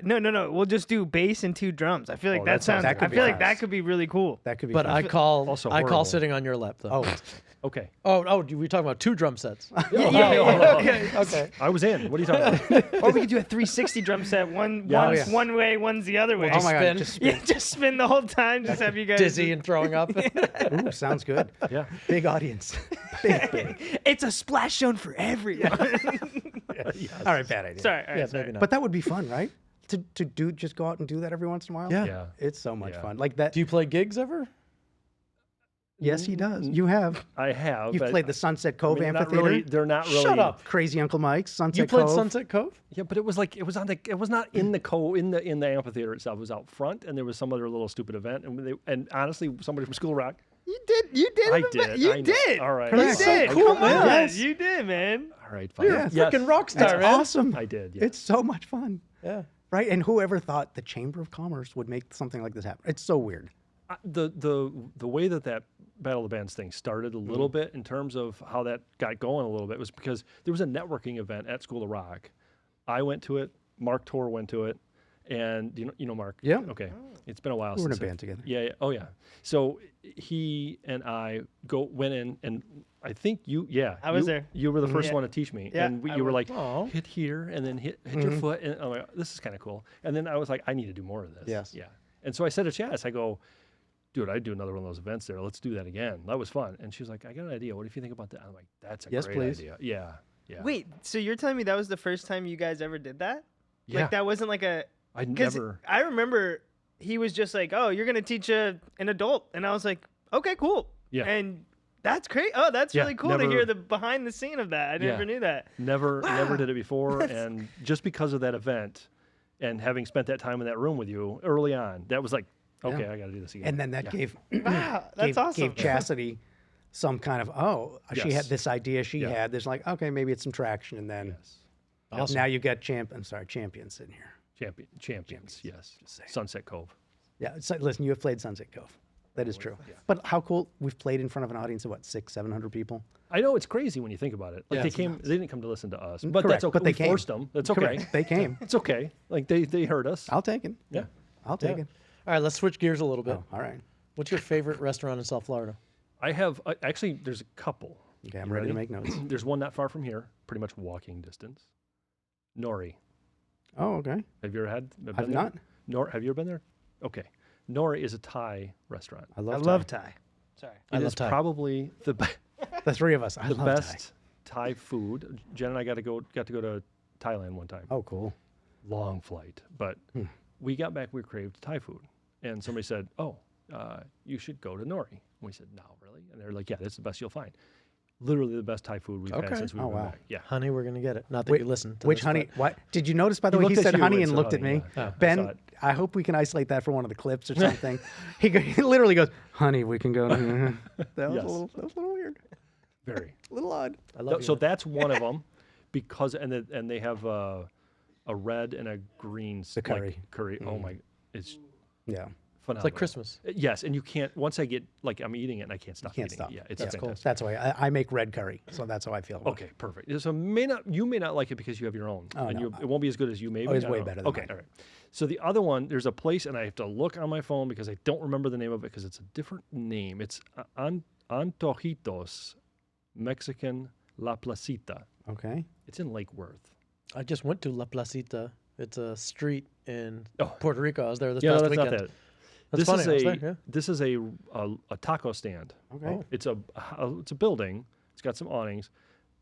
No. We'll just do bass and 2 drums. I feel like Oh, that that sounds sounds. good. I feel like That that could could be really cool. That could be But fun. I call Also I horrible. call sitting on your lap though. Oh, Okay. Oh, we talking about 2 drum sets. okay. I was in. What are you talking about? Or we could do a 360 drum set. One's Oh, yeah. one way, one's the other way. Oh my God, spin. just Yeah, just spin the whole time. Just have you guys Dizzy and throwing up. Ooh, sounds good. Yeah. Big audience. Big. It's a splash zone for everyone. All right, bad idea. Sorry. All right, Yeah, sorry. maybe not. But that would be fun, right? To just go out and do that every once in a while. Yeah. Yeah. It's so much Yeah. fun. Like that. Do you play gigs ever? Yes, he does. You have. I have. You've but played the Sunset Cove not Amphitheater. really, they're not really. Shut up. Crazy Uncle Mike's Sunset You played Cove. Sunset Cove? Yeah, but it was not in the amphitheater itself. It was out front, and there was some other little stupid event, and honestly, somebody from School of Rock. You did. I did. You I know. did. All right. You That's so did. cool, Come man. on. Yes. You did, man. All right. Fine. You're a freaking rock star, That's man. awesome. I did. Yeah. It's so much fun. Yeah. Right? And whoever thought the Chamber of Commerce would make something like this happen? It's so weird. The way that Battle of the Bands thing started a little bit in terms of how that got going a little bit was because there was a networking event at School of Rock. I went to it. Mark Torr went to it, and you know Mark. Yeah. Okay. It's been a while We were in a since band together. Yeah. Oh yeah. So he and I went in, and I think I was there. You were the first Yeah. one to teach me, Yeah, and I you were was. like, Aw. hit here, and then hit your foot, and I'm like, this is kind of cool. And then I was like, I need to do more of this. Yes. Yeah. And so I said to Chaz, I go, dude, I'd do another one of those events there. Let's do that again. That was fun. And she was like, I got an idea. What if you think about that? I'm like, that's a Yes, great please. idea. Yeah. Yeah. Wait, so you're telling me that was the first time you guys ever did that? Yeah. Like that wasn't like a. I Because never. I remember he was just like, "Oh, you're gonna teach an adult," and I was like, "Okay, cool." Yeah. And that's great. Oh, that's Yeah, really cool to never- hear the behind the scene of that. I Yeah. never knew that. Never did it before. And just because of that event and having spent that time in that room with you early on, that was like, okay, I got to do this again. And then that Yeah. gave Wow, that's awesome. gave Chastity some kind of, she had Yes. this idea she Yeah. had. There's like, okay, maybe it's some traction, and then Yes. now you got champions in here. Champions. Yes. saying. Sunset Cove. Yeah, so, listen, you have played Sunset Cove. That is true. But how cool, we've played in front of an audience of what, 600-700 people? I know it's crazy when you think about it. Like Yeah, they it's came, they didn't come to listen to us, but Correct, that's okay. but they We came. forced them. That's okay. Correct, they came. It's okay. Like they heard us. I'll take it. Yeah. I'll take it. All right, let's switch gears a little bit. Oh, all right. What's your favorite restaurant in South Florida? I have actually. There's a couple. Okay, I'm You ready to make notes. There's one not far from here, pretty much walking distance. Nori. Oh, okay. Have you ever had? Been I've there? not. Have you ever been there? Okay. Nori is a Thai restaurant. I I love love Thai. Thai. Sorry. I It love is Thai. probably the The three of us. I the love best Thai food. Jen and I got to go to Thailand one time. Thai. Oh, cool. Long flight, but we got back. We craved Thai food, and somebody said, "Oh, you should go to Nori." And we said, "No, really?" And they're like, "Yeah, that's the best you'll find." Literally the best Thai food we've Okay. had since we've Oh, been wow. back. Yeah. Honey, we're gonna get it. Not that Which- you listen. To Which this, honey? but- What did you notice? By the He way, he looked at said you honey and and said looked at honey, me. yeah. I saw Ben, it. I hope we can isolate that for one of the clips or something. he literally goes, "Honey, we can go." That was Yes. a little weird, Very. a little odd. I love you. So that's one of them, because and they have a red and a green The curry. curry. Oh my, it's Yeah, phenomenal. it's like Christmas. Yes, and you can't once I get like I'm eating it and I can't stop can't eating stop. it. Yeah, it's That's cool. fantastic. that's why I make red curry, so that's how I feel. About it. Okay, perfect. So you may not like it because you have your own, Oh, and no. it won't be as good as you. Maybe Oh, it's I don't way know. better than Okay, mine. all right. So the other one, there's a place, and I have to look on my phone because I don't remember the name of it because it's a different name. It's Antojitos Mexican La Placita. Okay. It's in Lake Worth. I just went to La Placita. It's a street in Oh. Puerto Rico. I was there this Yeah, no, past that's weekend. not that. That's This funny. is I was a there, yeah. this is a taco stand. Okay. Oh. It's a building. It's got some awnings,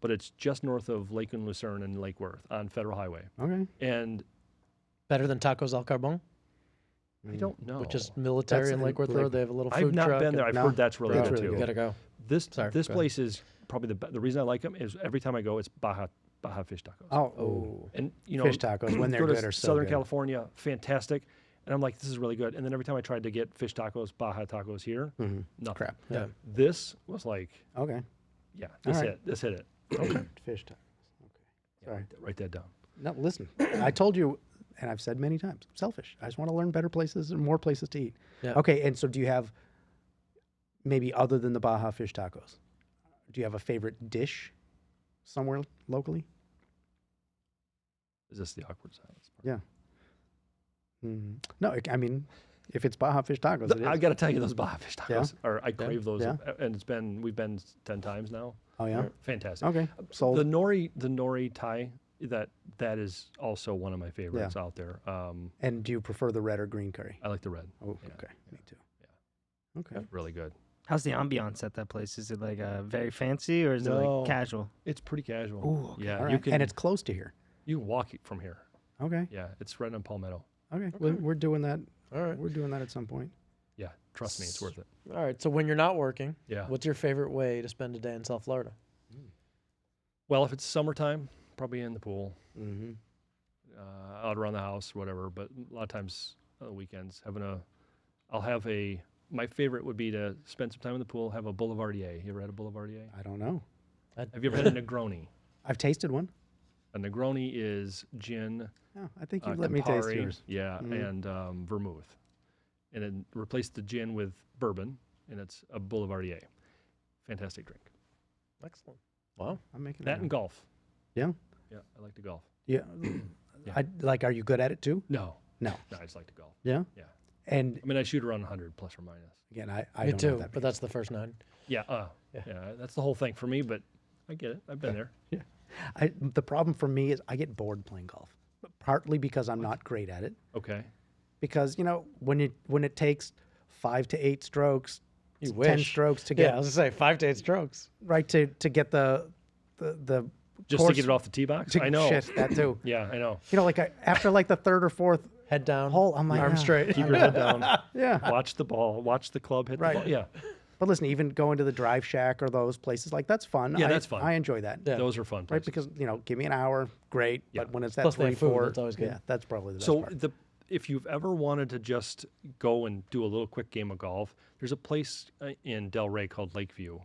but it's just north of Lake and Lucerne and Lake Worth on Federal Highway. Okay. And Better than Tacos Al Carbon, I don't know. which is military That's in in Lake Worth Lake- Road. They have a little food I've not truck. been there. I've No, heard that's really that's good really too. You gotta go. This Sorry, this go place is probably the reason I like them is every time I go, it's Baja fish tacos. Oh. And you know, Fish tacos, when they're go to good, are so Southern good. California, fantastic. And I'm like, this is really good. And then every time I tried to get fish tacos, Baja tacos here, nothing. Crap. Yeah. This was like, Okay. yeah, this All hit right. this hit it. Okay. Fish tacos. Yeah, Sorry. write that down. No, listen. I told you, and I've said many times, I'm selfish. I just want to learn better places and more places to eat. Yeah. Okay, and so do you have, maybe other than the Baja fish tacos, do you have a favorite dish somewhere locally? Is this the awkward silence part? Yeah. No, I mean, if it's Baja fish tacos, it is. I got to tell you, those Baja fish Yeah? tacos, or I crave those, Yeah? and we've been 10 times now. Oh, yeah? Fantastic. Okay, sold. The nori Thai, that is also one of my favorites out there. And do you prefer the red or green curry? I like the red. Oh, Yeah, okay. Me too. Yeah. Okay. Really good. How's the ambiance at that place? Is it like very fancy or is it No. like casual? It's pretty casual. Ooh, okay. Yeah, All right. you can And it's close to here. you can walk it from here. Okay. Yeah, it's right on Palmetto. Okay. We're doing that. All right. We're doing that at some point. Yeah, trust me, it's worth it. All right. So when you're not working, Yeah. what's your favorite way to spend a day in South Florida? Well, if it's summertime, probably in the pool, Mm-hmm. out around the house, whatever. But a lot of times, weekends, my favorite would be to spend some time in the pool, have a Boulevardier. You ever had a Boulevardier? I don't know. Have you ever had a Negroni? I've tasted one. A Negroni is gin, Oh, I think you've let me taste Campari, yours. yeah, Mhm. and vermouth. And then replace the gin with bourbon, and it's a Boulevardier. Fantastic drink. Excellent. Wow. I'm making That and golf. Yeah. Yeah, I like to golf. Yeah. Are you good at it too? No. No. No, I just like to golf. Yeah. Yeah. And I mean, I shoot around 100 plus or minus. again, I Me don't have too. that But that's the first 9. Yeah, Yeah. yeah, that's the whole thing for me, but I get it. I've been there. the problem for me is I get bored playing golf, partly because I'm not great at it. Okay. Because when it takes 5 to 8 strokes, You 10 wish. strokes to Yeah, get I was gonna say 5 to 8 strokes. right to get the Just course, to get it off the tee box? to- I know. shit, that too. Yeah, I know. After like the third or fourth Head down. hole, I'm like, arms "Ah." straight. Keep your head down. Yeah. Watch the ball. Watch the club hit Right. the ball. Yeah. But listen, even going to the drive shack or those places, like that's fun. Yeah, that's fun. I enjoy that. Yeah. Those are fun. Right, Places. because give me an hour, great. Yeah. But when it's that Plus they 3, have food, 4, that's always good. yeah, that's probably the best So part. if you've ever wanted to just go and do a little quick game of golf, there's a place in Delray called Lakeview,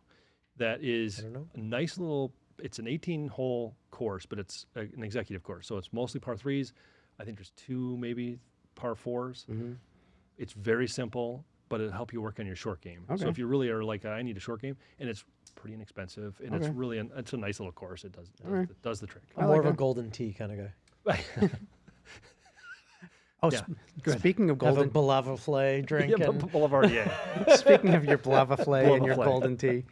that is don't know. a nice little. It's an 18-hole course, but it's an executive course, so it's mostly par threes. I think there's 2 maybe par 4s. Mm-hmm. It's very simple, but it'll help you work on your short game. So Okay. if you really are like, I need a short game, and it's pretty inexpensive, and it's Okay. really it's a nice little course. It right. does the trick. I'm I more like of a that. golden tee kind of guy. Oh, Yeah, speaking of Have a golden, Boulevardier drink. Yeah, and Boulevardier. speaking of your Boulevardier and your Boulevardier. golden tea,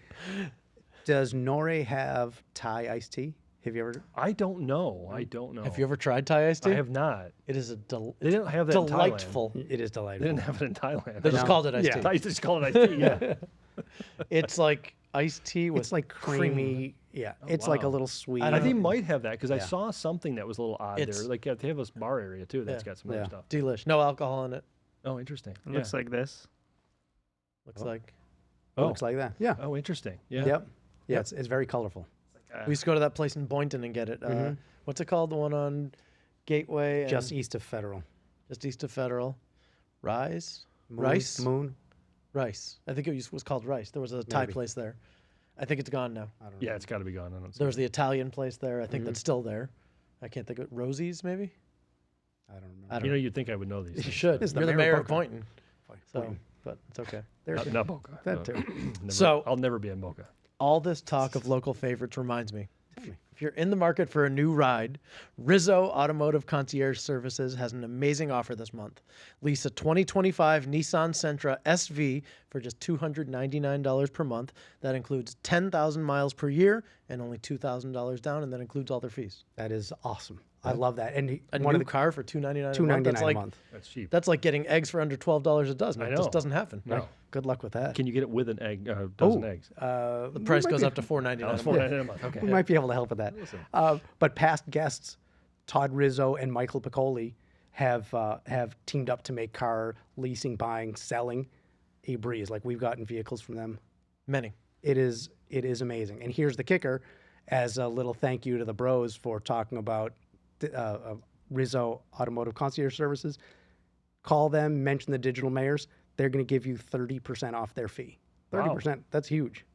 does Norrie have Thai iced tea? Have you ever? I don't know. I don't know. Have you ever tried Thai iced tea? I have not. It is a They didn't have that in Thailand. delightful. It is They delightful. didn't have it in Thailand. They just No. called it iced Yeah. tea. I just call it iced tea. Yeah. It's like iced tea with It's like creamy. Yeah, it's like a wow. little sweet. I think might have that because I Yeah. saw something that was a little odd It's- there. Like they have this bar area too that's Yeah. got some other Yeah. stuff. delish. No alcohol in it. Oh, interesting. It looks like this. Looks like. It looks like that. Yeah. Oh, interesting. Yeah. Yep. Yeah, it's very colorful. We used to go to that place in Boynton and get it. What's it called? The one on Gateway? Just and east of Federal. just east of Federal. Rice? Moon, Rice? Moon. Rice. I think it was called Rice. There was a Thai Maybe. place there. I think it's gone now. I don't know. Yeah, it's got to be gone. I don't see There was it. the Italian place there. I think that's still there. I can't think of it. Rosie's, maybe? I don't remember. I don't You know, know. you'd think I would know these. You things, should. It's the You're the mayor mayor of of Boca. Boynton. So, Boynton. but it's okay. but not Boca. That No. too. Never- So- I'll never be in Boca. All this talk of local favorites reminds me. Tell me. If you're in the market for a new ride, Rizzo Automotive Concierge Services has an amazing offer this month. Lease a 2025 Nissan Sentra SV for just $299 per month. That includes 10,000 miles per year and only $2,000 down, and that includes all their fees. That is awesome. I love that. And A one new of the car for $299 $299 That's like a month. That's cheap. that's like getting eggs for under $12 a dozen. I It just know. doesn't happen. No. Good luck with that. Can you get it with an egg, dozen eggs? The price goes up to $499 a month. $4.99 a month. Okay. We might be able to help with that. But past guests, Todd Rizzo and Michael Piccoli, have teamed up to make car leasing, buying, selling a breeze. Like we've gotten vehicles from them. Many. It is amazing. And here's the kicker, as a little thank you to the bros for talking about Rizzo Automotive Concierge Services. Call them, mention the Digital Mayors. They're going to give you 30% off their fee. 30%. That's huge.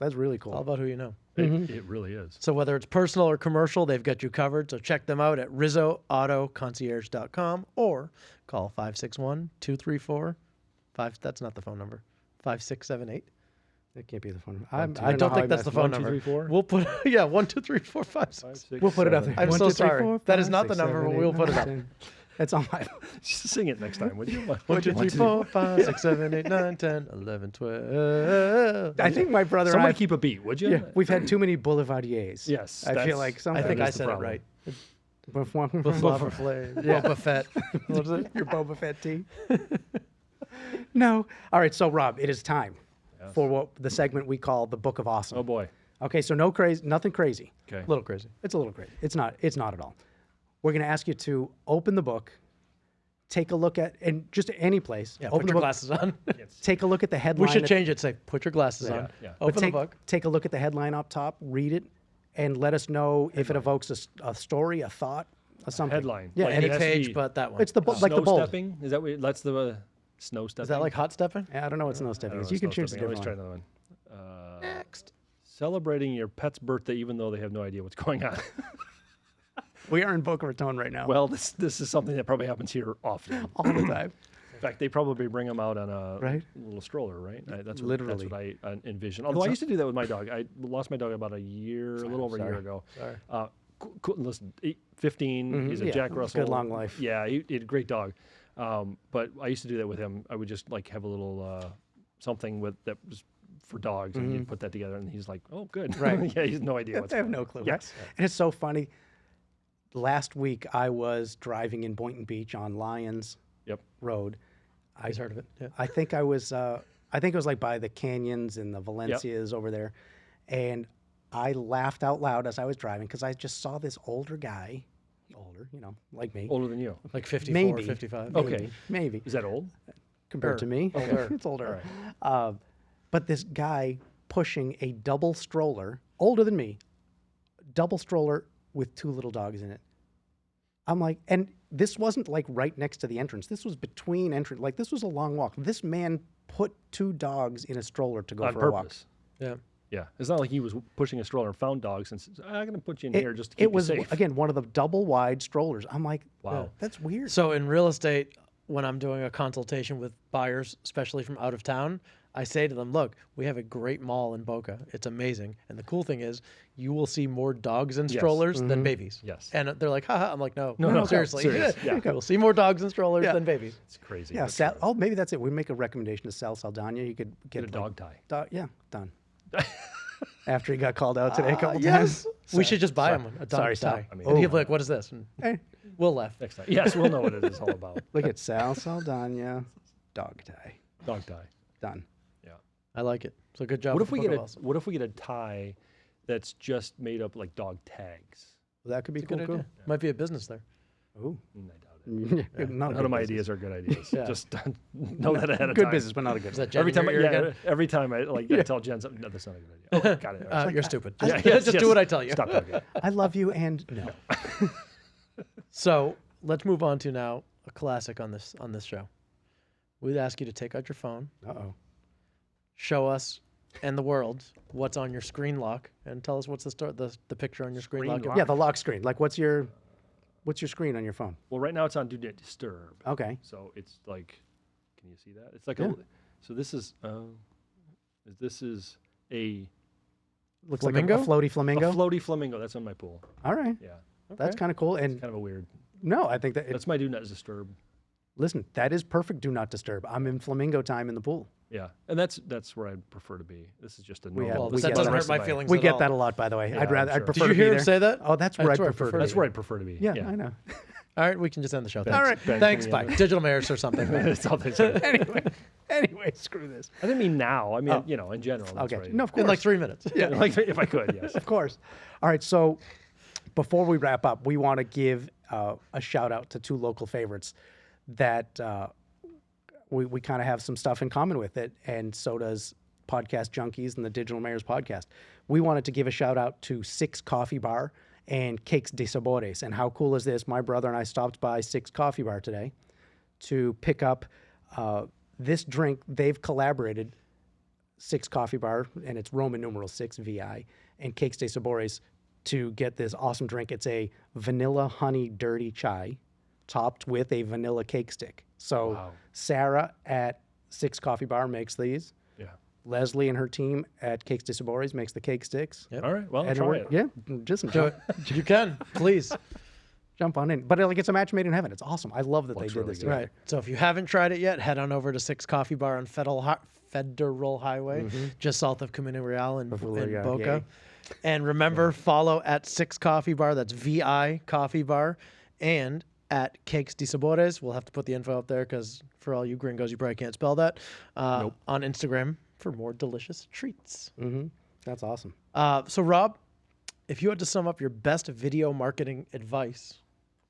That's really cool. All about who you know. It really is. So whether it's personal or commercial, they've got you covered. So check them out at RizzoAutoConcierge.com or call 561-234. That's not the phone number. 5678. That can't be the phone. I don't think that's the phone 1, 2, number. 3, 4? We'll put 1, 2, 3, 4, 5, 6. 5, 6, We'll put it up 7. there. I'm 1, so 2, 3, sorry. 4, That is 5, not the 6, number, 7, but we'll 8, put it 9, up. 10. That's on my. Just sing it next time, would you? 1, 2, 3, 4, 5, 6, 7, 8, 9, 10, 11, 12. I think my brother and Somebody I. keep a beat, would you? Yeah, we've had too many Boulevardiers. Yes. I feel that's- like I sometimes. think That I is the said it problem. right. Boba Boba Fett. What is it? Your Boba Fett tea. No. All right. So Rob, it is time for what the segment we call the Book of Awesome. Oh boy. Okay. So nothing crazy. Okay. A little crazy. It's a little crazy. It's not at all. We're going to ask you to open the book, take a look at, and just any place. Yeah, open put the your book, glasses on. take a look at the headline. We should change it. Say, put your glasses on. yeah. But Open the take, book. Take a look at the headline up top, read it, and let us know if it evokes a story, a thought, a something. Headline. Yeah, Like Any it has to page be but that one. It's the like the snow bold. stepping. Is that what? That's the snow stepping. Is that like hot stepping? Yeah, I don't know what snow I stepping don't is. know You can snow choose a stepping. different Always one. try another one. Next. Celebrating your pet's birthday, even though they have no idea what's going on. We are in Boca Raton right now. Well, this is something that probably happens here often. all the time. In fact, they probably bring them out on a Right. little stroller, right? That's Literally. what I envision. Although I used to do that with my dog. I lost my dog about a little over a year ago. Sorry. Listen, 15. He's a Yeah, Jack good Russell. long life. Yeah, he had a great dog. But I used to do that with him. I would just like have a little something that was for dogs, and you'd put that together, and he's like, "Oh, good." Right. Yeah, he has no idea what's I have going no on. clue. Yes. And it's so funny. Last week I was driving in Boynton Beach on Lyons Yep. Road. I've heard of it. Yeah. I think I was like by the canyons and the Valencias over there, and I laughed out loud as I was driving because I just saw this older guy, like me, Older than you. Like 54, Maybe. 55. Okay. maybe Is that old? compared to me. Older. It's older. But this guy pushing a double stroller, older than me, double stroller with two little dogs in it. I'm like, and this wasn't like right next to the entrance. This was between entrance. Like this was a long walk. This man put two dogs in a stroller to go On for a walk. purpose. Yeah. Yeah, it's not like he was pushing a stroller and found dogs and said, I'm going to put you in here just to keep It was you safe. again one of the double wide strollers. I'm like, Wow. that's weird. So in real estate, when I'm doing a consultation with buyers, especially from out of town, I say to them, look, we have a great mall in Boca. It's amazing. And the cool thing is you will see more dogs and strollers than babies. Yes. And they're like, haha. I'm like, no, seriously. serious. Yeah. We'll see more dogs and strollers than babies. It's crazy. Yeah, but true. maybe that's it. We make a recommendation to Sal Saldana. You could Get a like, dog tie. Yeah, done. After he got called out today a couple Yes. times. We should just buy him a dog Sorry, Sal. tie. I mean- And he'll be like, what is this? And Hey, we'll laugh. Next time. Yes, we'll know what it is all about. look at Sal Saldana, dog tie. Dog tie. Done. Yeah. I like it. So good job. What if with we Boca get Balls. what if we get a tie that's just made up like dog tags? Well, that could be It's a good cool. idea. Might be a business there. Ooh. I doubt it. Not a None good of my business. ideas are good ideas. Yeah. Just know that ahead of Good time. business, but not a good Is one. that Jen Every in time, your ear again? every time I tell Jen something, no, that's not a good idea. Oh, got it. You're stupid. Yeah, Just, yes, do what I tell you. Stop talking. I love you and no. So let's move on to now a classic on this show. We'd ask you to take out your phone, Uh-oh. show us and the world what's on your screen lock, and tell us what's the picture on your screen lock. lock? Yeah, the lock screen. Like, what's your screen on your phone? Well, right now it's on Do Not Disturb. Okay. So it's like, can you see that? It's like Yeah. so this is a Looks Flamingo? like a floaty a flamingo. floaty flamingo. That's on my pool. All right. Yeah. That's kind of cool. And Kind of a weird. no, I think that That's my Do Not Disturb. listen, that is perfect. Do not disturb. I'm in flamingo time in the pool. Yeah, and that's where I'd prefer to be. This is just a We normal. have- Well, we that get doesn't that. hurt my feelings We at get all. that a lot, by the way. Yeah, I'd I'm rather, I'd sure. prefer Did you to be hear him there. say that? Oh, that's where That's I'd where I prefer. prefer to That's be. where I'd prefer to be. Yeah, I know. All right, we can just end the show. Thanks. Thanks. All right. Ben, Thanks. can Bye. you- Digital mayors or something. That's all they say. Anyway, screw this. I didn't mean now. I mean, in general. That's Okay. right. No, of course. In like 3 minutes. Yeah. Like if I could, yes. Of course. All right. So before we wrap up, we want to give a shout out to two local favorites that we kind of have some stuff in common with it. And so does Podcast Junkies and the Digital Mayors podcast. We wanted to give a shout out to Six Coffee Bar and Cakes de Sabores. And how cool is this? My brother and I stopped by Six Coffee Bar today to pick up this drink. They've collaborated, Six Coffee Bar, and it's Roman numeral 6 VI, and Cakes de Sabores to get this awesome drink. It's a vanilla honey dirty chai topped with a vanilla cake stick. So Wow. Sarah at Six Coffee Bar makes these. Yeah. Leslie and her team at Cakes de Sabores makes the cake sticks. Yep. All right. Well, I'll And try we're- it. Yeah, just Do it. You can, please. jump on in. But like it's a match made in heaven. It's awesome. I love that Looks they did really this. good. together. Right. So if you haven't tried it yet, head on over to Six Coffee Bar on Federal Highway, just south of Camino Real in Boulevardier, Boca. yay. And remember, follow at Six Coffee Bar. That's VI Coffee Bar. And at Cakes de Sabores. We'll have to put the info up there because for all you gringos, you probably can't spell that. On Instagram for more delicious treats. That's awesome. So, Rob, if you had to sum up your best video marketing advice,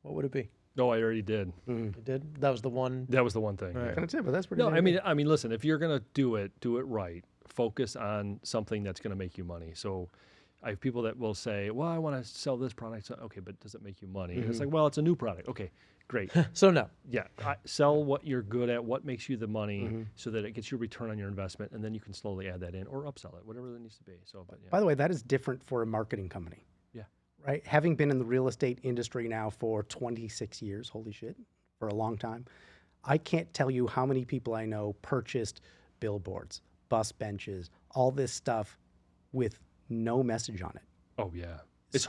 what would it be? No, I already did. You did? That was the one. That was the one thing. Right. yeah. Kind of tip, but that's pretty No, good. I mean, listen. If you're gonna do it right. Focus on something that's gonna make you money. So, I have people that will say, "Well, I want to sell this product." So, okay, but does it make you money? And it's like, well, it's a new product. Okay, great. So, no. Yeah, sell what you're good at, what makes you the money, so that it gets you a return on your investment, and then you can slowly add that in or upsell it, whatever that needs to be. So, but yeah, By the way, that is different for a marketing company. yeah, Right? Having been in the real estate industry now for 26 years, holy shit, for a long time, I can't tell you how many people I know purchased billboards, bus benches, all this stuff with no message on it. oh yeah, it's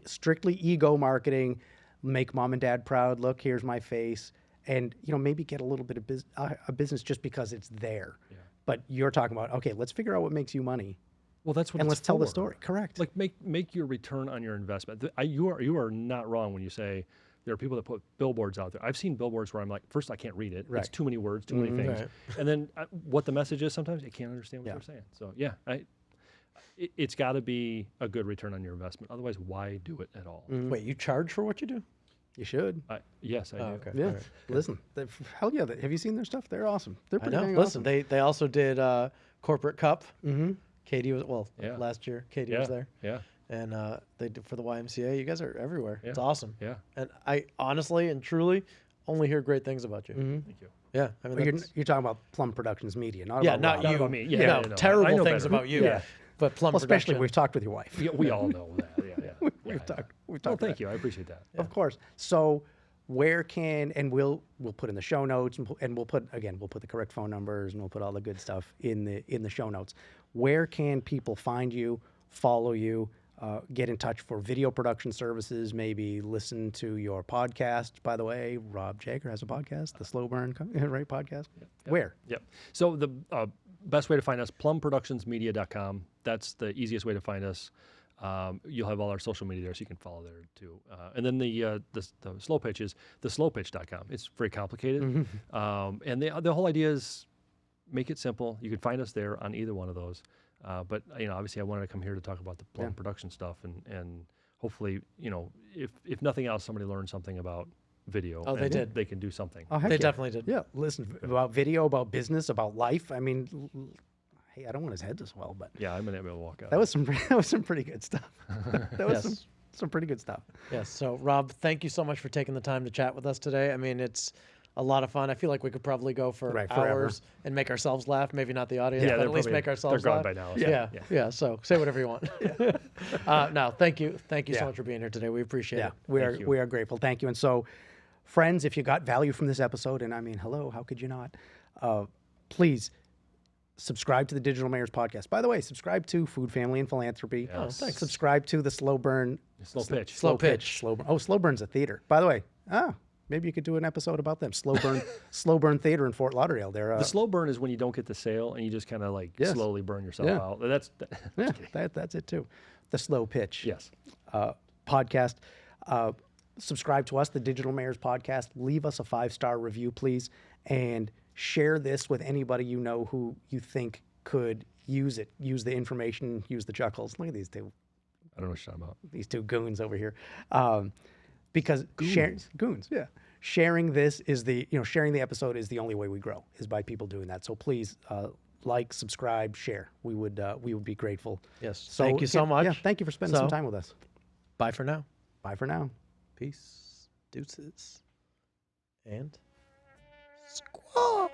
Strictly ego marketing, make mom and dad proud. Look, here's my face, and maybe get a little bit of a business just because it's there. Yeah. But you're talking about, okay, let's figure out what makes you money, Well, that's what and it's let's tell the for. story. Correct. Like make your return on your investment. You are not wrong when you say there are people that put billboards out there. I've seen billboards where I'm like, first I can't read it. Right. It's too many words, too many things. Right. And then what the message is sometimes you can't understand what Yeah. they're saying. So yeah, it's got to be a good return on your investment. Otherwise, why do it at all? Wait, you charge for what you do? You should. Yes, I do. okay. Yeah. All right. Listen, hell yeah. Have you seen their stuff? They're awesome. They're I pretty know. dang Listen, awesome. they also did Corporate Cup. Mm-hmm. Katie was, Yeah. last year, Katie Yeah, was there. yeah, And they did for the YMCA. You guys are everywhere. It's Yeah. awesome. yeah. And I honestly and truly only hear great things about you. Thank you. Yeah. I mean, Well, that's- you're talking about Plum Productions Media, not yeah, about not Rob. you. Not about me. Yeah, no, no, I terrible know things better. about you. Yeah. But Plum Well, especially Production- we've talked with your wife. Yeah, we all know that. Yeah. We've talked. We've Well, talked. thank you. I appreciate that. Of course. So where can, and we'll put in the show notes, and we'll put the correct phone numbers, and we'll put all the good stuff in the show notes. Where can people find you, follow you, get in touch for video production services, maybe listen to your podcast? By the way, Rob Jager has a podcast, the Slow Burn, right, podcast? Where? Yep. So the best way to find us, plumproductionsmedia.com. That's the easiest way to find us. You'll have all our social media there, so you can follow there too. And then the slow pitch is theslowpitch.com. It's very complicated, and the whole idea is make it simple. You can find us there on either one of those. But obviously, I wanted to come here to talk about the Plum production stuff, and hopefully, if nothing else, somebody learned something about video. Oh, they and did. They can do something. Oh, heck They yeah. definitely did. Yeah, listen, about video, about business, about life. I mean, hey, I don't want his head to swell, but Yeah, I'm gonna be able to walk out. that was some pretty good stuff. That was Yes. some pretty good stuff. Yes. So, Rob, thank you so much for taking the time to chat with us today. I mean, it's a lot of fun. I feel like we could probably go for Right, forever. hours and make ourselves laugh. Maybe not the audience, Yeah, but they're at least probably- make ourselves they're gone laugh. by now, so, Yeah. So say whatever you want. No, thank you. Thank you so Yeah. much for being here today. We appreciate Yeah, it. we are grateful. Thank you. And so, friends, if you got value from this episode, and I mean, hello, how could you not? Please subscribe to the Digital Mayors podcast. By the way, subscribe to Food, Family, and Philanthropy. Oh, thanks. Subscribe to the Slow Burn. Slow pitch. Slow pitch. Slow Burn. Oh, Slow Burn's a theater. By the way, maybe you could do an episode about them. Slow Burn, Slow Burn Theater in Fort Lauderdale. They're The slow burn is when you don't get the sale and you just kind of like Yes. slowly burn yourself Yeah. out. that's it too. The Slow Pitch. Yes. Podcast. Subscribe to us, the Digital Mayors podcast. Leave us a 5-star review, please, and share this with anybody you know who you think could use it, use the information, use the chuckles. Look at these two, I don't know what you're talking about. these two goons over here. Because goons, yeah. Sharing this is sharing the episode is the only way we grow, is by people doing that. So please like, subscribe, share. We would be grateful. Yes. So Thank you so much. Yeah, thank you for spending some So- time with us. Bye for now. Bye for now. Peace. Deuces. And squaw.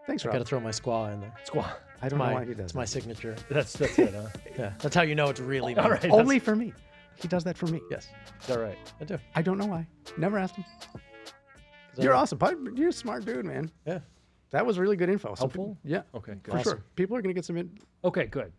Thanks, I Rob. got to throw my squaw in there. Squaw. I don't know why he does It's my that. signature. That's it, huh? Yeah. That's how you know it's really me. All right. Only for me. He does that for me. Yes. All right. I do. I don't know why. Never asked him. 'Cause I You're know- awesome. You're a smart dude, man. Yeah. That was really good info. Some Helpful? Yeah. Okay, good. For Awesome. sure. People are going to get some Okay, good.